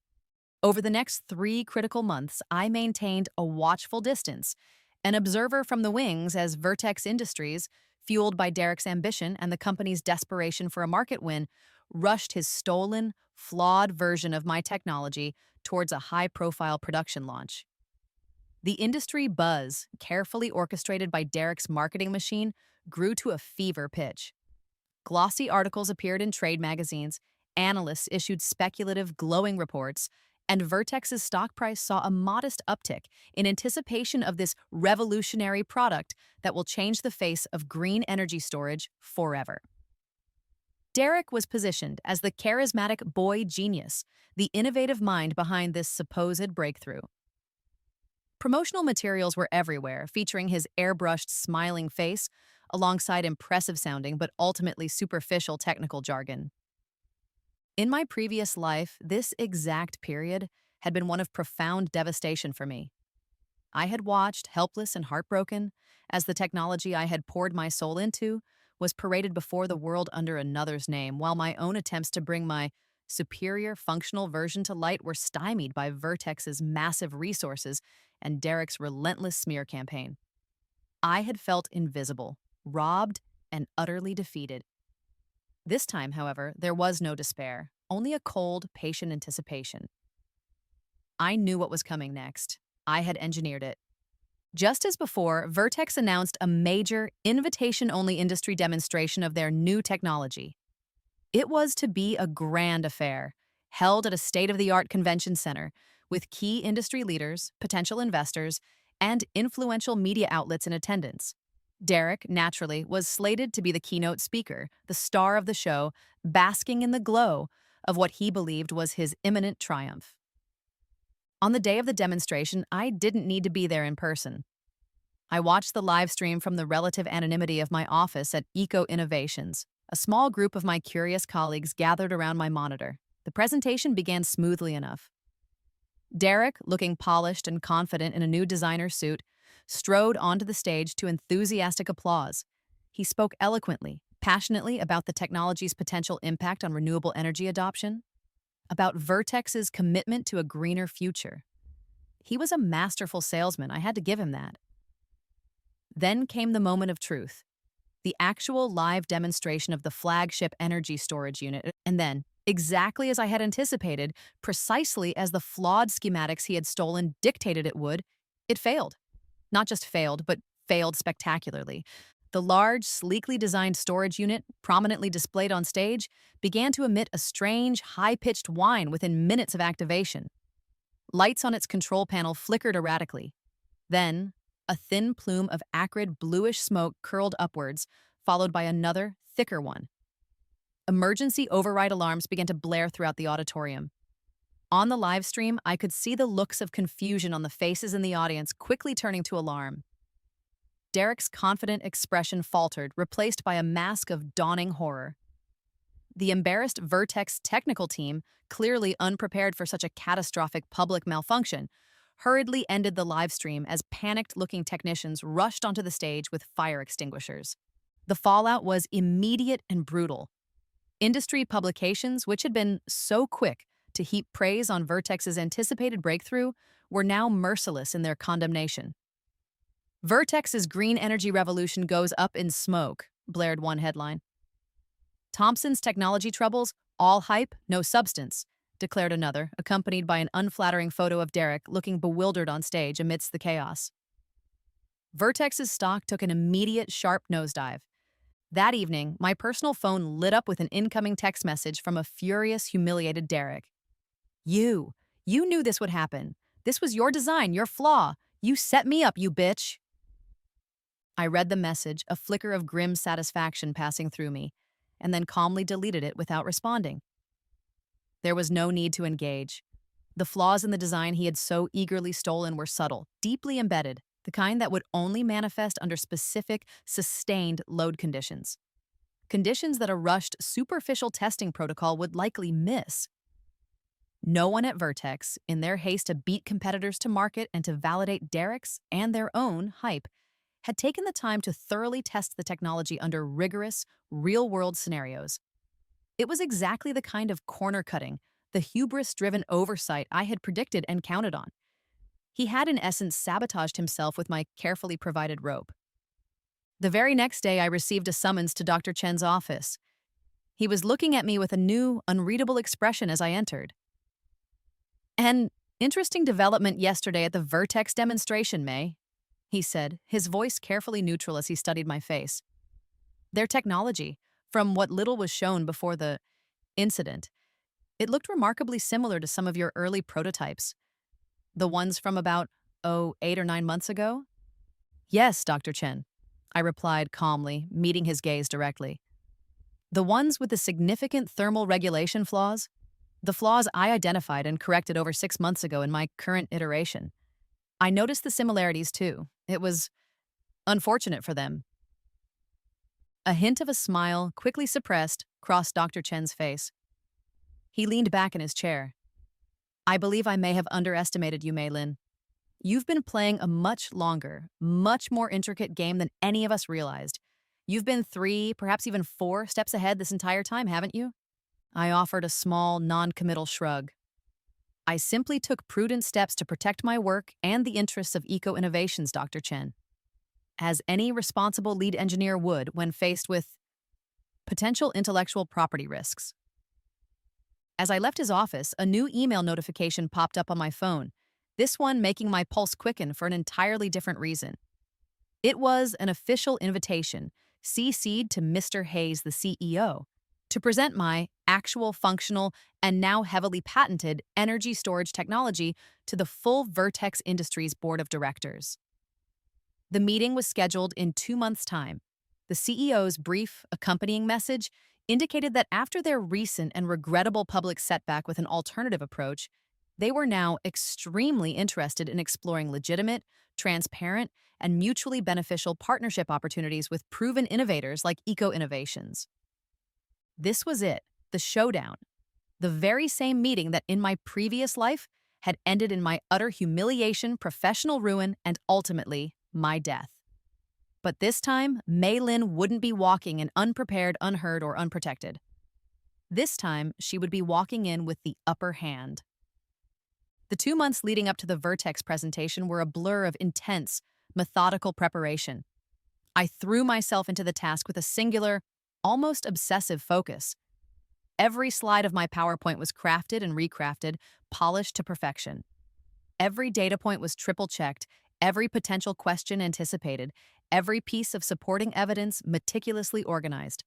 Over the next 3 critical months, I maintained a watchful distance, an observer from the wings as Vertex Industries, fueled by Derek's ambition and the company's desperation for a market win, rushed his stolen, flawed version of my technology towards a high-profile production launch. The industry buzz, carefully orchestrated by Derek's marketing machine, grew to a fever pitch. Glossy articles appeared in trade magazines, analysts issued speculative, glowing reports, and Vertex's stock price saw a modest uptick in anticipation of this revolutionary product that will change the face of green energy storage forever. Derek was positioned as the charismatic boy genius, the innovative mind behind this supposed breakthrough. Promotional materials were everywhere, featuring his airbrushed, smiling face, alongside impressive-sounding but ultimately superficial technical jargon. In my previous life, this exact period had been one of profound devastation for me. I had watched, helpless and heartbroken, as the technology I had poured my soul into was paraded before the world under another's name, while my own attempts to bring my superior functional version to light were stymied by Vertex's massive resources and Derek's relentless smear campaign. I had felt invisible, robbed, and utterly defeated. This time, however, there was no despair, only a cold, patient anticipation. I knew what was coming next. I had engineered it. Just as before, Vertex announced a major, invitation-only industry demonstration of their new technology. It was to be a grand affair, held at a state-of-the-art convention center, with key industry leaders, potential investors, and influential media outlets in attendance. Derek, naturally, was slated to be the keynote speaker, the star of the show, basking in the glow of what he believed was his imminent triumph. On the day of the demonstration, I didn't need to be there in person. I watched the live stream from the relative anonymity of my office at Eco Innovations. A small group of my curious colleagues gathered around my monitor. The presentation began smoothly enough. Derek, looking polished and confident in a new designer suit, strode onto the stage to enthusiastic applause. He spoke eloquently, passionately about the technology's potential impact on renewable energy adoption, about Vertex's commitment to a greener future. He was a masterful salesman, I had to give him that. Then came the moment of truth, the actual live demonstration of the flagship energy storage unit, and then, exactly as I had anticipated, precisely as the flawed schematics he had stolen dictated it would, it failed. Not just failed, but failed spectacularly. The large, sleekly designed storage unit, prominently displayed on stage, began to emit a strange, high-pitched whine within minutes of activation. Lights on its control panel flickered erratically. Then, a thin plume of acrid, bluish smoke curled upwards, followed by another, thicker one. Emergency override alarms began to blare throughout the auditorium. On the live stream, I could see the looks of confusion on the faces in the audience quickly turning to alarm. Derek's confident expression faltered, replaced by a mask of dawning horror. The embarrassed Vertex technical team, clearly unprepared for such a catastrophic public malfunction, hurriedly ended the live stream as panicked-looking technicians rushed onto the stage with fire extinguishers. The fallout was immediate and brutal. Industry publications, which had been so quick to heap praise on Vertex's anticipated breakthrough, were now merciless in their condemnation. "Vertex's green energy revolution goes up in smoke," blared one headline. "Thompson's technology troubles, all hype, no substance," declared another, accompanied by an unflattering photo of Derek looking bewildered on stage amidst the chaos. Vertex's stock took an immediate sharp nosedive. That evening, my personal phone lit up with an incoming text message from a furious, humiliated Derek. You knew this would happen. This was your design, your flaw. You set me up, you bitch." I read the message, a flicker of grim satisfaction passing through me, and then calmly deleted it without responding. There was no need to engage. The flaws in the design he had so eagerly stolen were subtle, deeply embedded, the kind that would only manifest under specific, sustained load conditions. Conditions that a rushed, superficial testing protocol would likely miss. No one at Vertex, in their haste to beat competitors to market and to validate Derek's and their own hype, had taken the time to thoroughly test the technology under rigorous, real-world scenarios. It was exactly the kind of corner-cutting, the hubris-driven oversight I had predicted and counted on. He had, in essence, sabotaged himself with my carefully provided rope. The very next day, I received a summons to Dr. Chen's office. He was looking at me with a new, unreadable expression as I entered. "An interesting development yesterday at the Vertex demonstration, May," he said, his voice carefully neutral as he studied my face. "Their technology, from what little was shown before the incident, it looked remarkably similar to some of your early prototypes. The ones from about, 8 or 9 months ago?" "Yes, Dr. Chen," I replied calmly, meeting his gaze directly. "The ones with the significant thermal regulation flaws? The flaws I identified and corrected over 6 months ago in my current iteration. I noticed the similarities too. It was unfortunate for them." A hint of a smile, quickly suppressed, crossed Dr. Chen's face. He leaned back in his chair. "I believe I may have underestimated you, Mei-Lin. You've been playing a much longer, much more intricate game than any of us realized. You've been 3, perhaps even 4 steps ahead this entire time, haven't you?" I offered a small, non-committal shrug. "I simply took prudent steps to protect my work and the interests of eco-innovations, Dr. Chen, as any responsible lead engineer would when faced with potential intellectual property risks." As I left his office, a new email notification popped up on my phone, this one making my pulse quicken for an entirely different reason. It was an official invitation, CC'd to Mr. Hayes, the CEO, to present my actual functional and now heavily patented energy storage technology to the full Vertex Industries Board of Directors. The meeting was scheduled in 2 months' time. The CEO's brief, accompanying message indicated that after their recent and regrettable public setback with an alternative approach, they were now extremely interested in exploring legitimate, transparent, and mutually beneficial partnership opportunities with proven innovators like Eco-Innovations. This was it, the showdown. The very same meeting that in my previous life had ended in my utter humiliation, professional ruin, and ultimately, my death. But this time, Mei-Lin wouldn't be walking in unprepared, unheard, or unprotected. This time, she would be walking in with the upper hand. The 2 months leading up to the Vertex presentation were a blur of intense, methodical preparation. I threw myself into the task with a singular, almost obsessive focus. Every slide of my PowerPoint was crafted and recrafted, polished to perfection. Every data point was triple-checked, every potential question anticipated, every piece of supporting evidence meticulously organized.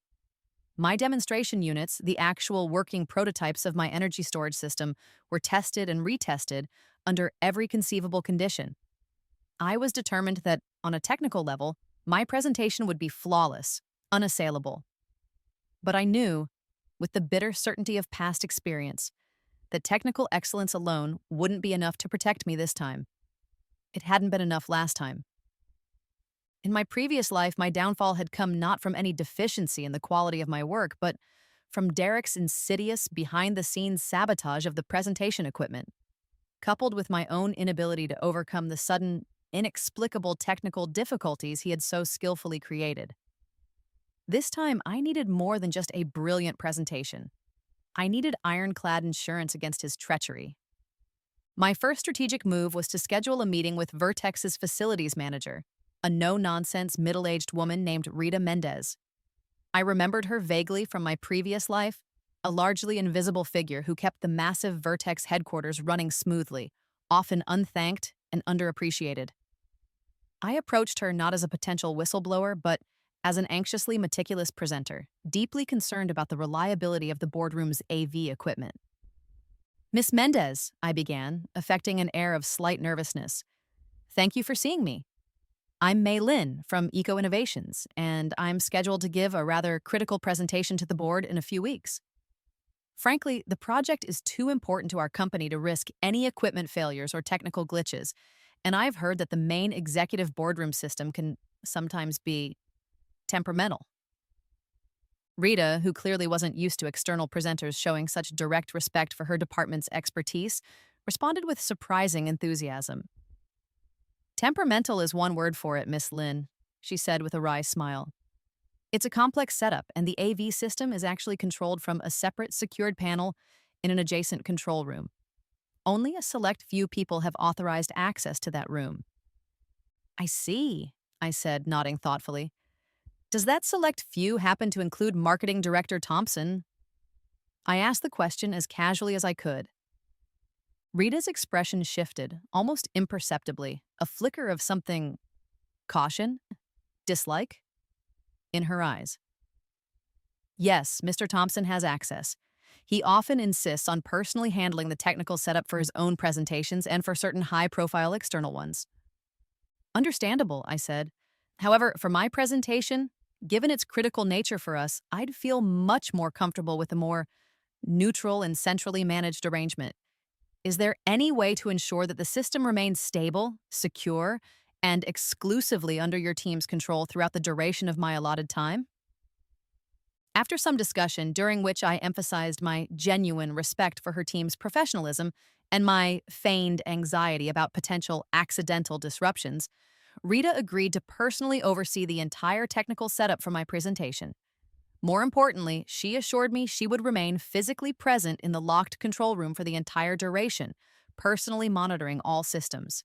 My demonstration units, the actual working prototypes of my energy storage system, were tested and retested under every conceivable condition. I was determined that, on a technical level, my presentation would be flawless, unassailable. But I knew, with the bitter certainty of past experience, that technical excellence alone wouldn't be enough to protect me this time. It hadn't been enough last time. In my previous life, my downfall had come not from any deficiency in the quality of my work, but from Derek's insidious, behind the scenes sabotage of the presentation equipment, coupled with my own inability to overcome the sudden, inexplicable technical difficulties he had so skillfully created. This time, I needed more than just a brilliant presentation. I needed ironclad insurance against his treachery. My first strategic move was to schedule a meeting with Vertex's facilities manager, a no-nonsense middle-aged woman named Rita Mendez. I remembered her vaguely from my previous life, a largely invisible figure who kept the massive Vertex headquarters running smoothly, often unthanked and underappreciated. I approached her not as a potential whistleblower, but as an anxiously meticulous presenter, deeply concerned about the reliability of the boardroom's AV equipment. "Miss Mendez," I began, affecting an air of slight nervousness. "Thank you for seeing me. I'm Mei Lin from Eco Innovations, and I'm scheduled to give a rather critical presentation to the board in a few weeks. Frankly, the project is too important to our company to risk any equipment failures or technical glitches, and I've heard that the main executive boardroom system can sometimes be temperamental." Rita, who clearly wasn't used to external presenters showing such direct respect for her department's expertise, responded with surprising enthusiasm. "Temperamental is one word for it, Miss Lin," she said with a wry smile. "It's a complex setup, and the AV system is actually controlled from a separate secured panel in an adjacent control room. Only a select few people have authorized access to that room." "I see," I said, nodding thoughtfully. "Does that select few happen to include Marketing Director Thompson?" I asked the question as casually as I could. Rita's expression shifted, almost imperceptibly, a flicker of something caution, dislike, in her eyes. "Yes, Mr. Thompson has access. He often insists on personally handling the technical setup for his own presentations and for certain high-profile external ones." "Understandable," I said. "However, for my presentation, given its critical nature for us, I'd feel much more comfortable with a more neutral and centrally managed arrangement. Is there any way to ensure that the system remains stable, secure, and exclusively under your team's control throughout the duration of my allotted time?" After some discussion, during which I emphasized my genuine respect for her team's professionalism and my feigned anxiety about potential accidental disruptions, Rita agreed to personally oversee the entire technical setup for my presentation. More importantly, she assured me she would remain physically present in the locked control room for the entire duration, personally monitoring all systems.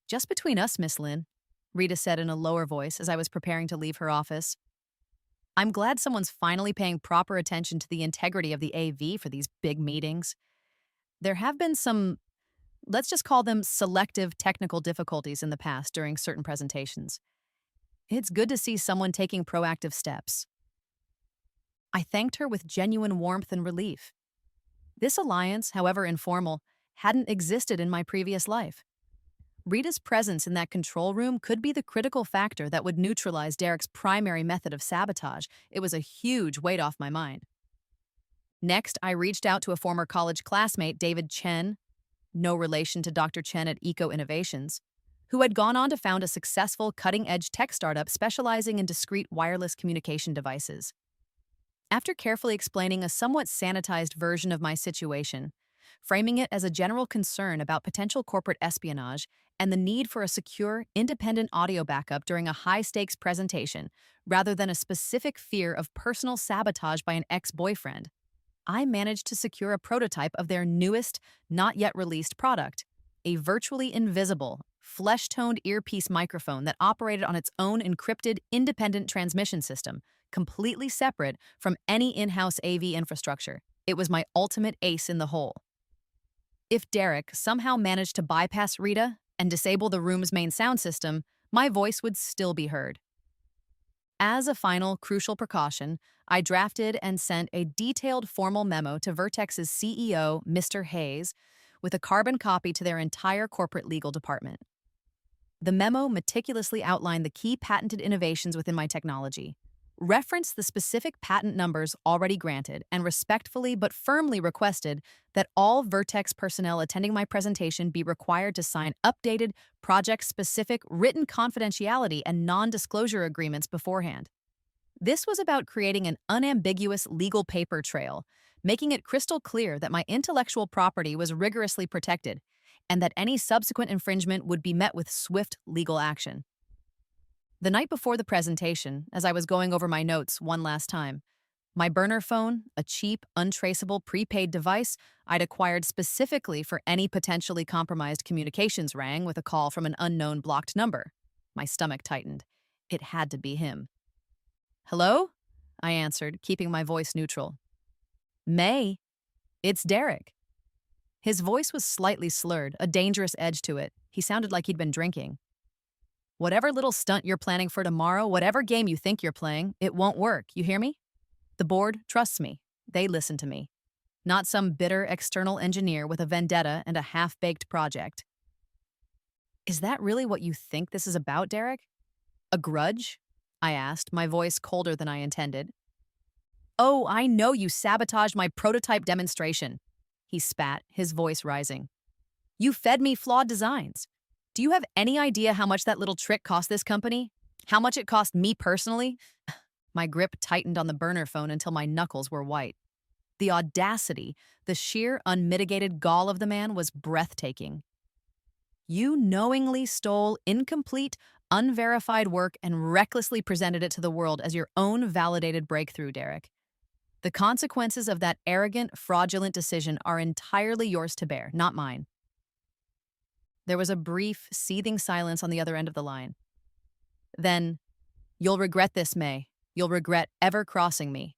"Just between us, Miss Lin," Rita said in a lower voice as I was preparing to leave her office, "I'm glad someone's finally paying proper attention to the integrity of the AV for these big meetings. There have been some, let's just call them selective technical difficulties in the past during certain presentations. It's good to see someone taking proactive steps." I thanked her with genuine warmth and relief. This alliance, however informal, hadn't existed in my previous life. Rita's presence in that control room could be the critical factor that would neutralize Derek's primary method of sabotage. It was a huge weight off my mind. Next, I reached out to a former college classmate, David Chen, no relation to Dr. Chen at Eco Innovations, who had gone on to found a successful cutting-edge tech startup specializing in discrete wireless communication devices. After carefully explaining a somewhat sanitized version of my situation, framing it as a general concern about potential corporate espionage and the need for a secure, independent audio backup during a high-stakes presentation, rather than a specific fear of personal sabotage by an ex-boyfriend, I managed to secure a prototype of their newest, not yet released product, a virtually invisible, flesh-toned earpiece microphone that operated on its own encrypted, independent transmission system, completely separate from any in-house AV infrastructure. It was my ultimate ace in the hole. If Derek somehow managed to bypass Rita and disable the room's main sound system, my voice would still be heard. As a final, crucial precaution, I drafted and sent a detailed formal memo to Vertex's CEO, Mr. Hayes, with a carbon copy to their entire corporate legal department. The memo meticulously outlined the key patented innovations within my technology, referenced the specific patent numbers already granted and respectfully but firmly requested that all Vertex personnel attending my presentation be required to sign updated, project-specific written confidentiality and non-disclosure agreements beforehand. This was about creating an unambiguous legal paper trail, making it crystal clear that my intellectual property was rigorously protected and that any subsequent infringement would be met with swift legal action. The night before the presentation, as I was going over my notes one last time, my burner phone, a cheap, untraceable prepaid device I'd acquired specifically for any potentially compromised communications, rang with a call from an unknown blocked number. My stomach tightened. It had to be him. "Hello?" I answered, keeping my voice neutral. "May, it's Derek." His voice was slightly slurred, a dangerous edge to it. He sounded like he'd been drinking. "Whatever little stunt you're planning for tomorrow, whatever game you think you're playing, it won't work, you hear me? The board trusts me. They listen to me. Not some bitter external engineer with a vendetta and a half-baked project." "Is that really what you think this is about, Derek? A grudge?" I asked, my voice colder than I intended. "Oh, I know you sabotaged my prototype demonstration," he spat, his voice rising. "You fed me flawed designs. Do you have any idea how much that little trick cost this company? How much it cost me personally?" My grip tightened on the burner phone until my knuckles were white. The audacity, the sheer unmitigated gall of the man was breathtaking. "You knowingly stole incomplete, unverified work and recklessly presented it to the world as your own validated breakthrough, Derek. The consequences of that arrogant, fraudulent decision are entirely yours to bear, not mine." There was a brief, seething silence on the other end of the line. Then, "You'll regret this, May. You'll regret ever crossing me."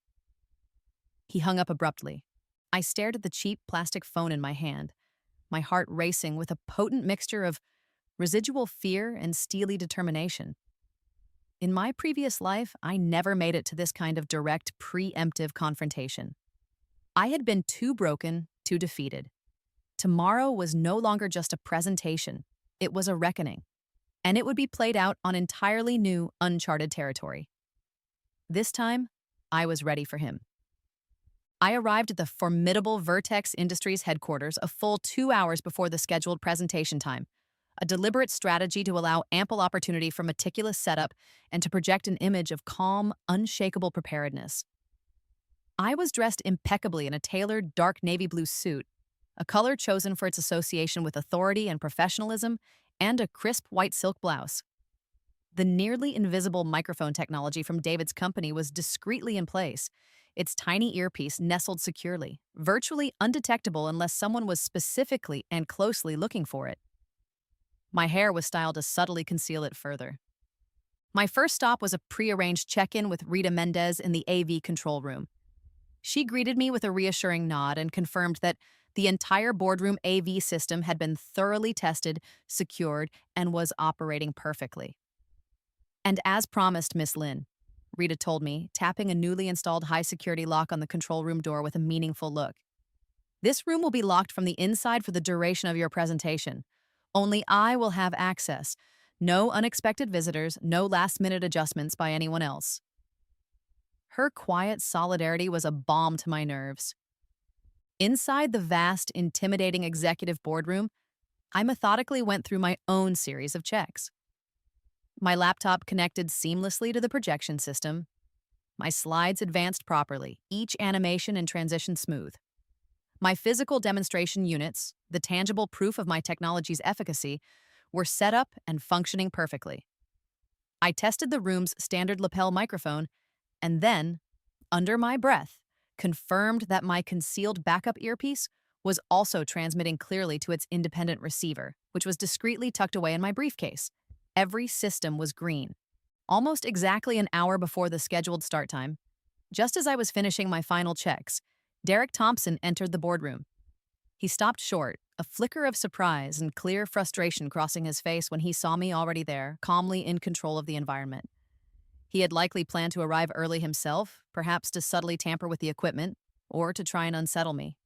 He hung up abruptly. I stared at the cheap plastic phone in my hand, my heart racing with a potent mixture of residual fear and steely determination. In my previous life, I never made it to this kind of direct, preemptive confrontation. I had been too broken, too defeated. Tomorrow was no longer just a presentation. It was a reckoning. And it would be played out on entirely new, uncharted territory. This time, I was ready for him. I arrived at the formidable Vertex Industries headquarters a full 2 hours before the scheduled presentation time, a deliberate strategy to allow ample opportunity for meticulous setup and to project an image of calm, unshakable preparedness. I was dressed impeccably in a tailored dark navy blue suit, a color chosen for its association with authority and professionalism, and a crisp white silk blouse. The nearly invisible microphone technology from David's company was discreetly in place, its tiny earpiece nestled securely, virtually undetectable unless someone was specifically and closely looking for it. My hair was styled to subtly conceal it further. My first stop was a prearranged check-in with Rita Mendez in the AV control room. She greeted me with a reassuring nod and confirmed that the entire boardroom AV system had been thoroughly tested, secured, and was operating perfectly. "And as promised, Miss Lynn," Rita told me, tapping a newly installed high-security lock on the control room door with a meaningful look. "This room will be locked from the inside for the duration of your presentation. Only I will have access. No unexpected visitors, no last-minute adjustments by anyone else." Her quiet solidarity was a balm to my nerves. Inside the vast, intimidating executive boardroom, I methodically went through my own series of checks. My laptop connected seamlessly to the projection system. My slides advanced properly, each animation and transition smooth. My physical demonstration units, the tangible proof of my technology's efficacy, were set up and functioning perfectly. I tested the room's standard lapel microphone, and then, under my breath, confirmed that my concealed backup earpiece was also transmitting clearly to its independent receiver, which was discreetly tucked away in my briefcase. Every system was green. Almost exactly an hour before the scheduled start time, just as I was finishing my final checks, Derek Thompson entered the boardroom. He stopped short, a flicker of surprise and clear frustration crossing his face when he saw me already there, calmly in control of the environment. He had likely planned to arrive early himself, perhaps to subtly tamper with the equipment, or to try and unsettle me.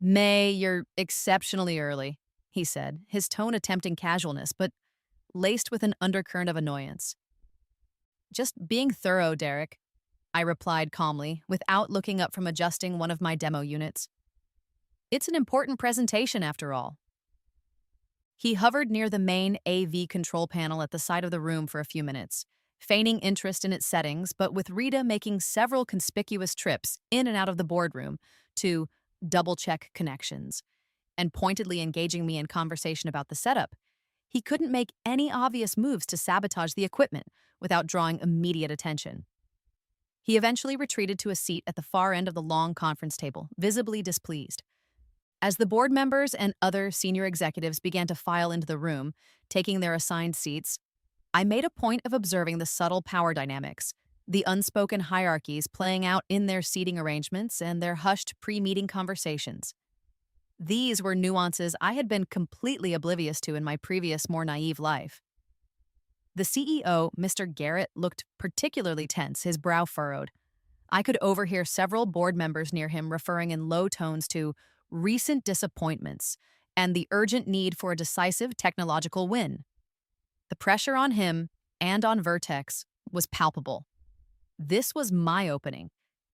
"May, you're exceptionally early," he said, his tone attempting casualness, but laced with an undercurrent of annoyance. Just being thorough, Derek, I replied calmly, without looking up from adjusting one of my demo units. It's an important presentation, after all. He hovered near the main AV control panel at the side of the room for a few minutes, feigning interest in its settings, but with Rita making several conspicuous trips in and out of the boardroom to double-check connections and pointedly engaging me in conversation about the setup. He couldn't make any obvious moves to sabotage the equipment without drawing immediate attention. He eventually retreated to a seat at the far end of the long conference table, visibly displeased. As the board members and other senior executives began to file into the room, taking their assigned seats, I made a point of observing the subtle power dynamics, the unspoken hierarchies playing out in their seating arrangements and their hushed pre-meeting conversations. These were nuances I had been completely oblivious to in my previous, more naive life. The CEO, Mr. Garrett, looked particularly tense, his brow furrowed. I could overhear several board members near him referring in low tones to recent disappointments and the urgent need for a decisive technological win. The pressure on him and on Vertex was palpable. This was my opening.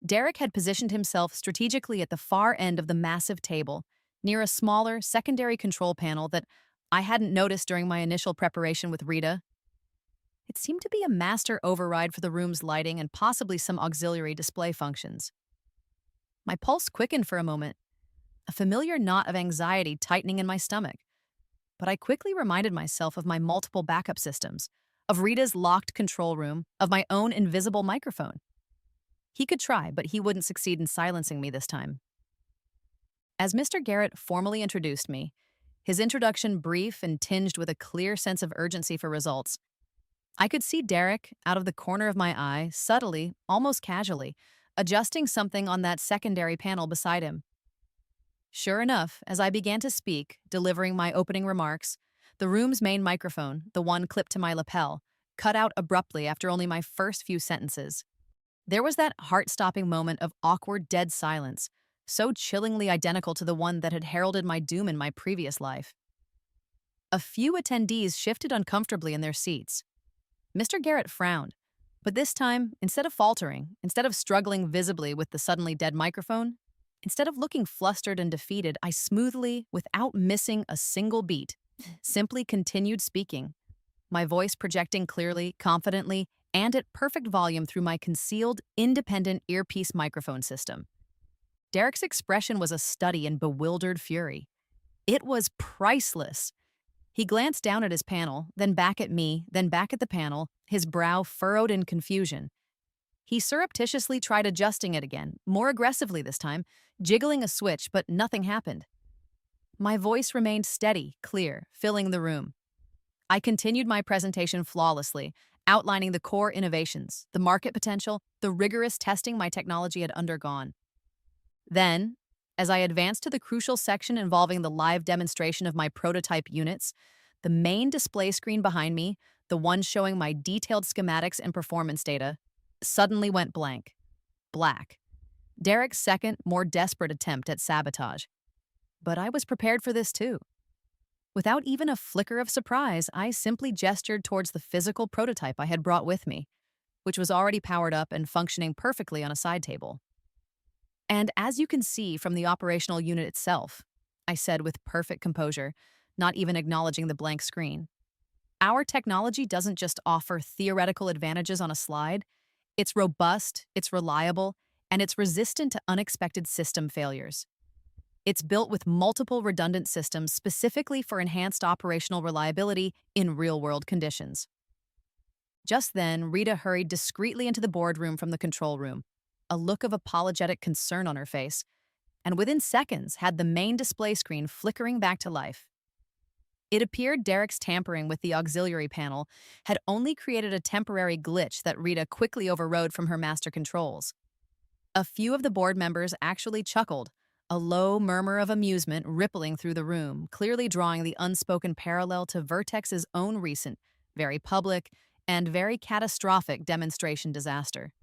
Derek had positioned himself strategically at the far end of the massive table, near a smaller secondary control panel that I hadn't noticed during my initial preparation with Rita. It seemed to be a master override for the room's lighting and possibly some auxiliary display functions. My pulse quickened for a moment, a familiar knot of anxiety tightening in my stomach. But I quickly reminded myself of my multiple backup systems, of Rita's locked control room, of my own invisible microphone. He could try, but he wouldn't succeed in silencing me this time. As Mr. Garrett formally introduced me, his introduction brief and tinged with a clear sense of urgency for results, I could see Derek, out of the corner of my eye, subtly, almost casually, adjusting something on that secondary panel beside him. Sure enough, as I began to speak, delivering my opening remarks, the room's main microphone, the one clipped to my lapel, cut out abruptly after only my first few sentences. There was that heart-stopping moment of awkward, dead silence, so chillingly identical to the one that had heralded my doom in my previous life. A few attendees shifted uncomfortably in their seats. Mr. Garrett frowned, but this time, instead of faltering, instead of struggling visibly with the suddenly dead microphone, instead of looking flustered and defeated, I smoothly, without missing a single beat, simply continued speaking, my voice projecting clearly, confidently, and at perfect volume through my concealed, independent earpiece microphone system. Derek's expression was a study in bewildered fury. It was priceless. He glanced down at his panel, then back at me, then back at the panel, his brow furrowed in confusion. He surreptitiously tried adjusting it again, more aggressively this time, jiggling a switch, but nothing happened. My voice remained steady, clear, filling the room. I continued my presentation flawlessly, outlining the core innovations, the market potential, the rigorous testing my technology had undergone. Then, as I advanced to the crucial section involving the live demonstration of my prototype units, the main display screen behind me, the one showing my detailed schematics and performance data, suddenly went blank. Black. Derek's second, more desperate attempt at sabotage. But I was prepared for this too. Without even a flicker of surprise, I simply gestured towards the physical prototype I had brought with me, which was already powered up and functioning perfectly on a side table. And as you can see from the operational unit itself, I said with perfect composure, not even acknowledging the blank screen, our technology doesn't just offer theoretical advantages on a slide. It's robust, it's reliable, and it's resistant to unexpected system failures. It's built with multiple redundant systems specifically for enhanced operational reliability in real-world conditions. Just then, Rita hurried discreetly into the boardroom from the control room, a look of apologetic concern on her face, and within seconds had the main display screen flickering back to life. It appeared Derek's tampering with the auxiliary panel had only created a temporary glitch that Rita quickly overrode from her master controls. A few of the board members actually chuckled, a low murmur of amusement rippling through the room, clearly drawing the unspoken parallel to Vertex's own recent, very public, and very catastrophic demonstration disaster.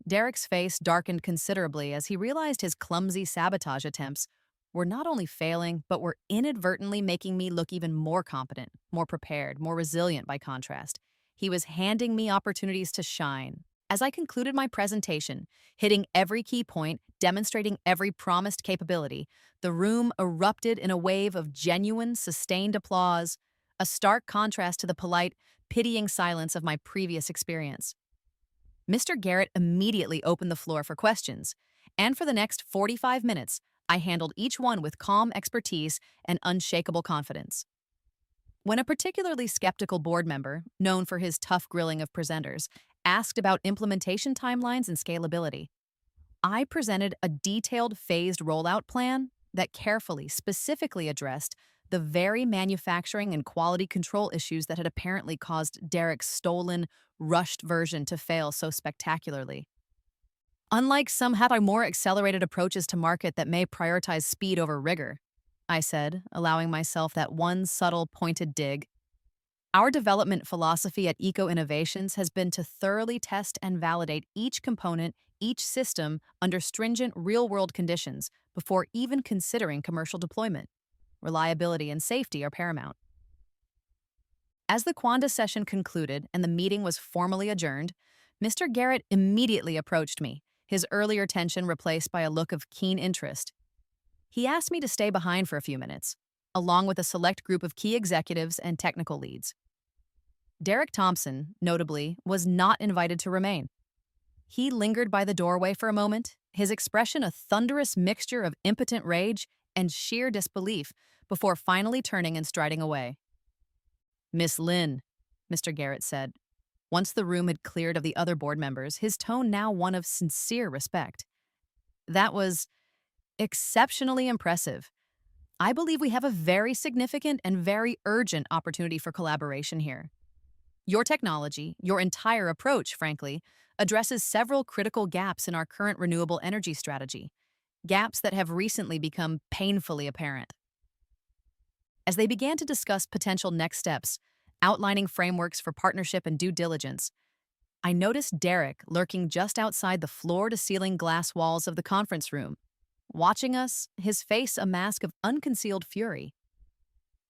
Derek's face darkened considerably as he realized his clumsy sabotage attempts were not only failing, but were inadvertently making me look even more competent, more prepared, more resilient by contrast. He was handing me opportunities to shine. As I concluded my presentation, hitting every key point, demonstrating every promised capability, the room erupted in a wave of genuine, sustained applause, a stark contrast to the polite, pitying silence of my previous experience. Mr. Garrett immediately opened the floor for questions, and for the next 45 minutes, I handled each one with calm expertise and unshakable confidence. When a particularly skeptical board member, known for his tough grilling of presenters, asked about implementation timelines and scalability, I presented a detailed phased rollout plan that carefully, specifically addressed the very manufacturing and quality control issues that had apparently caused Derek's stolen, rushed version to fail so spectacularly. Unlike some have more accelerated approaches to market that may prioritize speed over rigor, I said, allowing myself that one subtle, pointed dig. Our development philosophy at Eco Innovations has been to thoroughly test and validate each component, each system, under stringent real-world conditions before even considering commercial deployment. Reliability and safety are paramount. As the Quanda session concluded and the meeting was formally adjourned, Mr. Garrett immediately approached me, his earlier tension replaced by a look of keen interest. He asked me to stay behind for a few minutes, along with a select group of key executives and technical leads. Derek Thompson, notably, was not invited to remain. He lingered by the doorway for a moment, his expression a thunderous mixture of impotent rage and sheer disbelief, before finally turning and striding away. "Miss Lynn," Mr. Garrett said. Once the room had cleared of the other board members, his tone now one of sincere respect. "That was exceptionally impressive. I believe we have a very significant and very urgent opportunity for collaboration here. Your technology, your entire approach, frankly, addresses several critical gaps in our current renewable energy strategy, gaps that have recently become painfully apparent." As they began to discuss potential next steps, outlining frameworks for partnership and due diligence, I noticed Derek lurking just outside the floor-to-ceiling glass walls of the conference room, watching us, his face a mask of unconcealed fury.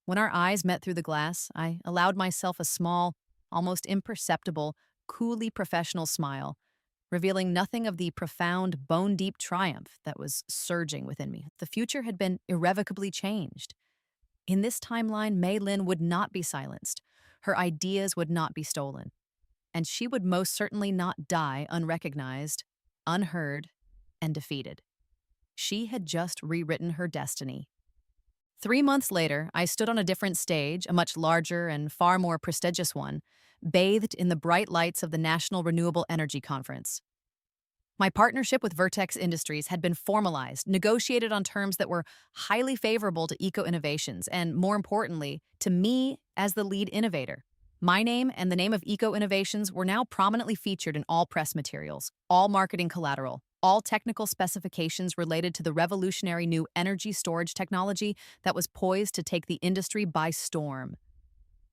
When our eyes met through the glass, I allowed myself a small, almost imperceptible, coolly professional smile, revealing nothing of the profound, bone-deep triumph that was surging within me. The future had been irrevocably changed. In this timeline, Mei Lin would not be silenced, her ideas would not be stolen, and she would most certainly not die unrecognized, unheard, and defeated. She had just rewritten her destiny. 3 months later, I stood on a different stage, a much larger and far more prestigious one, bathed in the bright lights of the National Renewable Energy Conference. My partnership with Vertex Industries had been formalized, negotiated on terms that were highly favorable to Eco Innovations and, more importantly, to me as the lead innovator. My name and the name of Eco Innovations were now prominently featured in all press materials, all marketing collateral, all technical specifications related to the revolutionary new energy storage technology that was poised to take the industry by storm.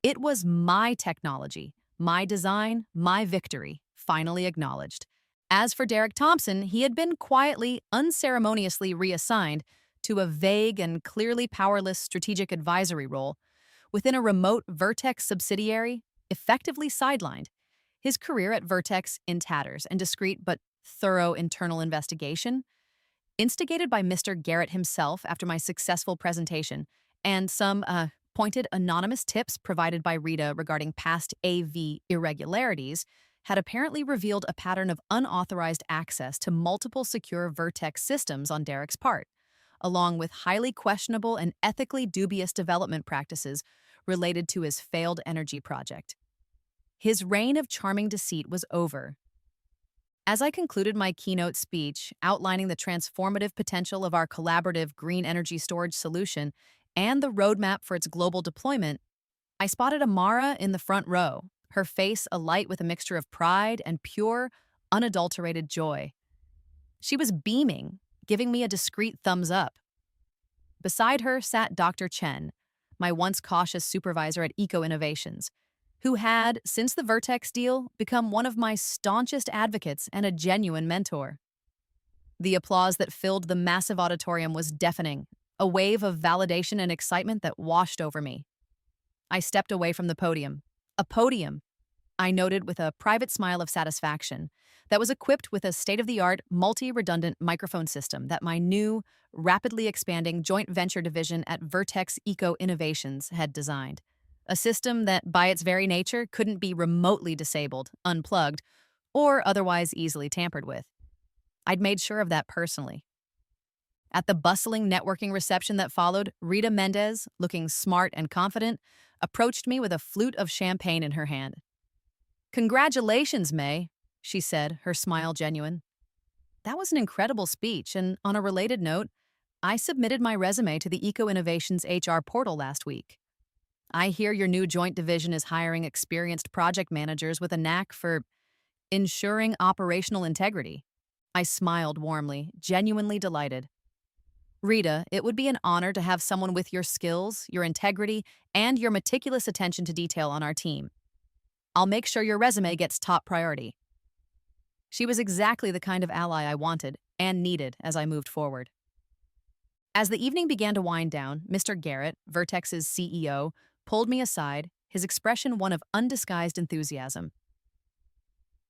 It was my technology, my design, my victory, finally acknowledged. As for Derek Thompson, he had been quietly, unceremoniously reassigned to a vague and clearly powerless strategic advisory role within a remote Vertex subsidiary, effectively sidelined, his career at Vertex in tatters and discreet but thorough internal investigation, instigated by Mr. Garrett himself after my successful presentation, and some pointed anonymous tips provided by Rita regarding past AV irregularities, had apparently revealed a pattern of unauthorized access to multiple secure Vertex systems on Derek's part, along with highly questionable and ethically dubious development practices related to his failed energy project. His reign of charming deceit was over. As I concluded my keynote speech outlining the transformative potential of our collaborative green energy storage solution and the roadmap for its global deployment, I spotted Amara in the front row, her face alight with a mixture of pride and pure, unadulterated joy. She was beaming, giving me a discreet thumbs up. Beside her sat Dr. Chen, my once cautious supervisor at Eco Innovations, who had, since the Vertex deal, become one of my staunchest advocates and a genuine mentor. The applause that filled the massive auditorium was deafening, a wave of validation and excitement that washed over me. I stepped away from the podium. A podium! I noted with a private smile of satisfaction, that was equipped with a state of the art, multi redundant microphone system that my new, rapidly expanding joint venture division at Vertex Eco Innovations had designed. A system that, by its very nature, couldn't be remotely disabled, unplugged, or otherwise easily tampered with. I'd made sure of that personally. At the bustling networking reception that followed, Rita Mendez, looking smart and confident, approached me with a flute of champagne in her hand. "Congratulations, May," she said, her smile genuine. That was an incredible speech, and on a related note, I submitted my resume to the Eco Innovations HR portal last week. I hear your new joint division is hiring experienced project managers with a knack for ensuring operational integrity. I smiled warmly, genuinely delighted. Rita, it would be an honor to have someone with your skills, your integrity, and your meticulous attention to detail on our team. I'll make sure your resume gets top priority. She was exactly the kind of ally I wanted and needed as I moved forward. As the evening began to wind down, Mr. Garrett, Vertex's CEO, pulled me aside, his expression one of undisguised enthusiasm.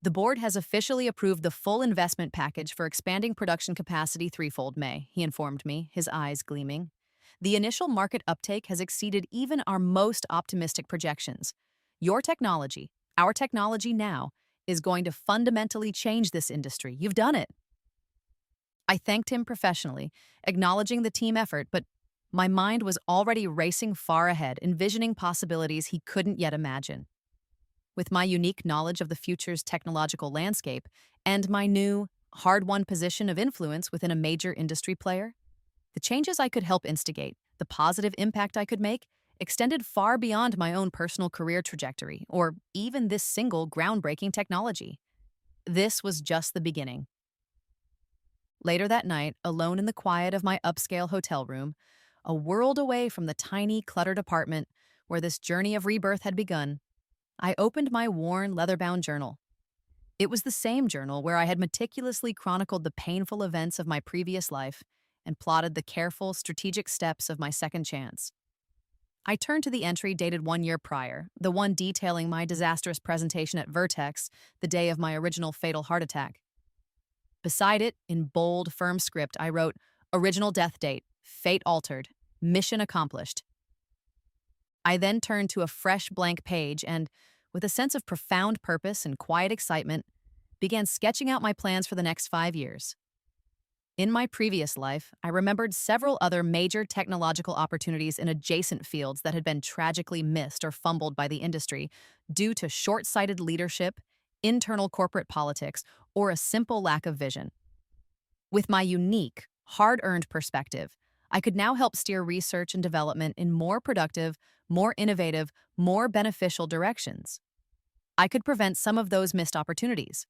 "The board has officially approved the full investment package for expanding production capacity threefold, May," he informed me, his eyes gleaming. "The initial market uptake has exceeded even our most optimistic projections. Your technology, our technology now, is going to fundamentally change this industry. You've done it." I thanked him professionally, acknowledging the team effort, but my mind was already racing far ahead, envisioning possibilities he couldn't yet imagine. With my unique knowledge of the future's technological landscape and my new, hard-won position of influence within a major industry player, the changes I could help instigate, the positive impact I could make, extended far beyond my own personal career trajectory or even this single groundbreaking technology. This was just the beginning. Later that night, alone in the quiet of my upscale hotel room, a world away from the tiny, cluttered apartment where this journey of rebirth had begun, I opened my worn, leather-bound journal. It was the same journal where I had meticulously chronicled the painful events of my previous life and plotted the careful, strategic steps of my second chance. I turned to the entry dated 1 year prior, the one detailing my disastrous presentation at Vertex the day of my original fatal heart attack. Beside it, in bold, firm script, I wrote, "Original death date, fate altered, mission accomplished." I then turned to a fresh blank page and, with a sense of profound purpose and quiet excitement, began sketching out my plans for the next 5 years. In my previous life, I remembered several other major technological opportunities in adjacent fields that had been tragically missed or fumbled by the industry due to short-sighted leadership, internal corporate politics, or a simple lack of vision. With my unique, hard-earned perspective, I could now help steer research and development in more productive, more innovative, more beneficial directions. I could prevent some of those missed opportunities.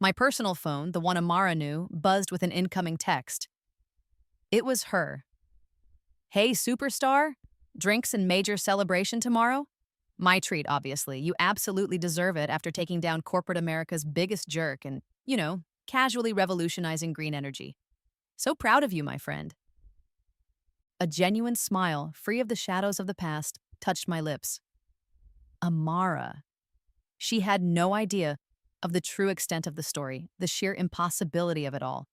My personal phone, the one Amara knew, buzzed with an incoming text. It was her. "Hey, superstar? Drinks and major celebration tomorrow?" My treat, obviously. You absolutely deserve it after taking down corporate America's biggest jerk and, casually revolutionizing green energy. So proud of you, my friend. A genuine smile, free of the shadows of the past, touched my lips. Amara. She had no idea of the true extent of the story, the sheer impossibility of it all.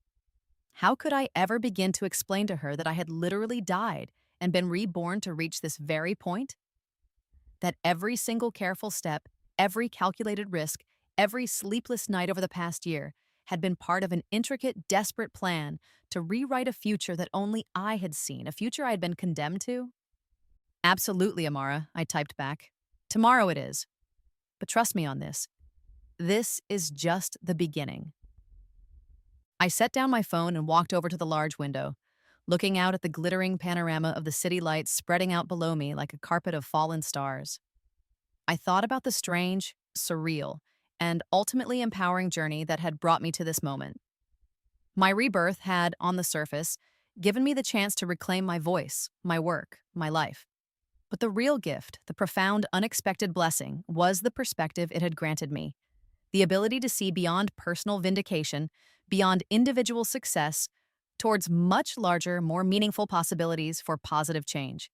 How could I ever begin to explain to her that I had literally died and been reborn to reach this very point? That every single careful step, every calculated risk, every sleepless night over the past year had been part of an intricate, desperate plan to rewrite a future that only I had seen, a future I had been condemned to? "Absolutely, Amara," I typed back. "Tomorrow it is. But trust me on this. This is just the beginning." I set down my phone and walked over to the large window, looking out at the glittering panorama of the city lights spreading out below me like a carpet of fallen stars. I thought about the strange, surreal, and ultimately empowering journey that had brought me to this moment. My rebirth had, on the surface, given me the chance to reclaim my voice, my work, my life. But the real gift, the profound, unexpected blessing, was the perspective it had granted me. The ability to see beyond personal vindication, beyond individual success, towards much larger, more meaningful possibilities for positive change.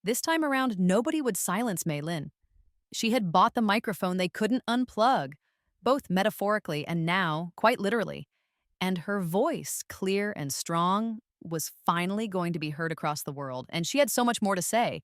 This time around, nobody would silence Mei Lin. She had bought the microphone they couldn't unplug, both metaphorically and now, quite literally. And her voice, clear and strong, was finally going to be heard across the world. And she had so much more to say.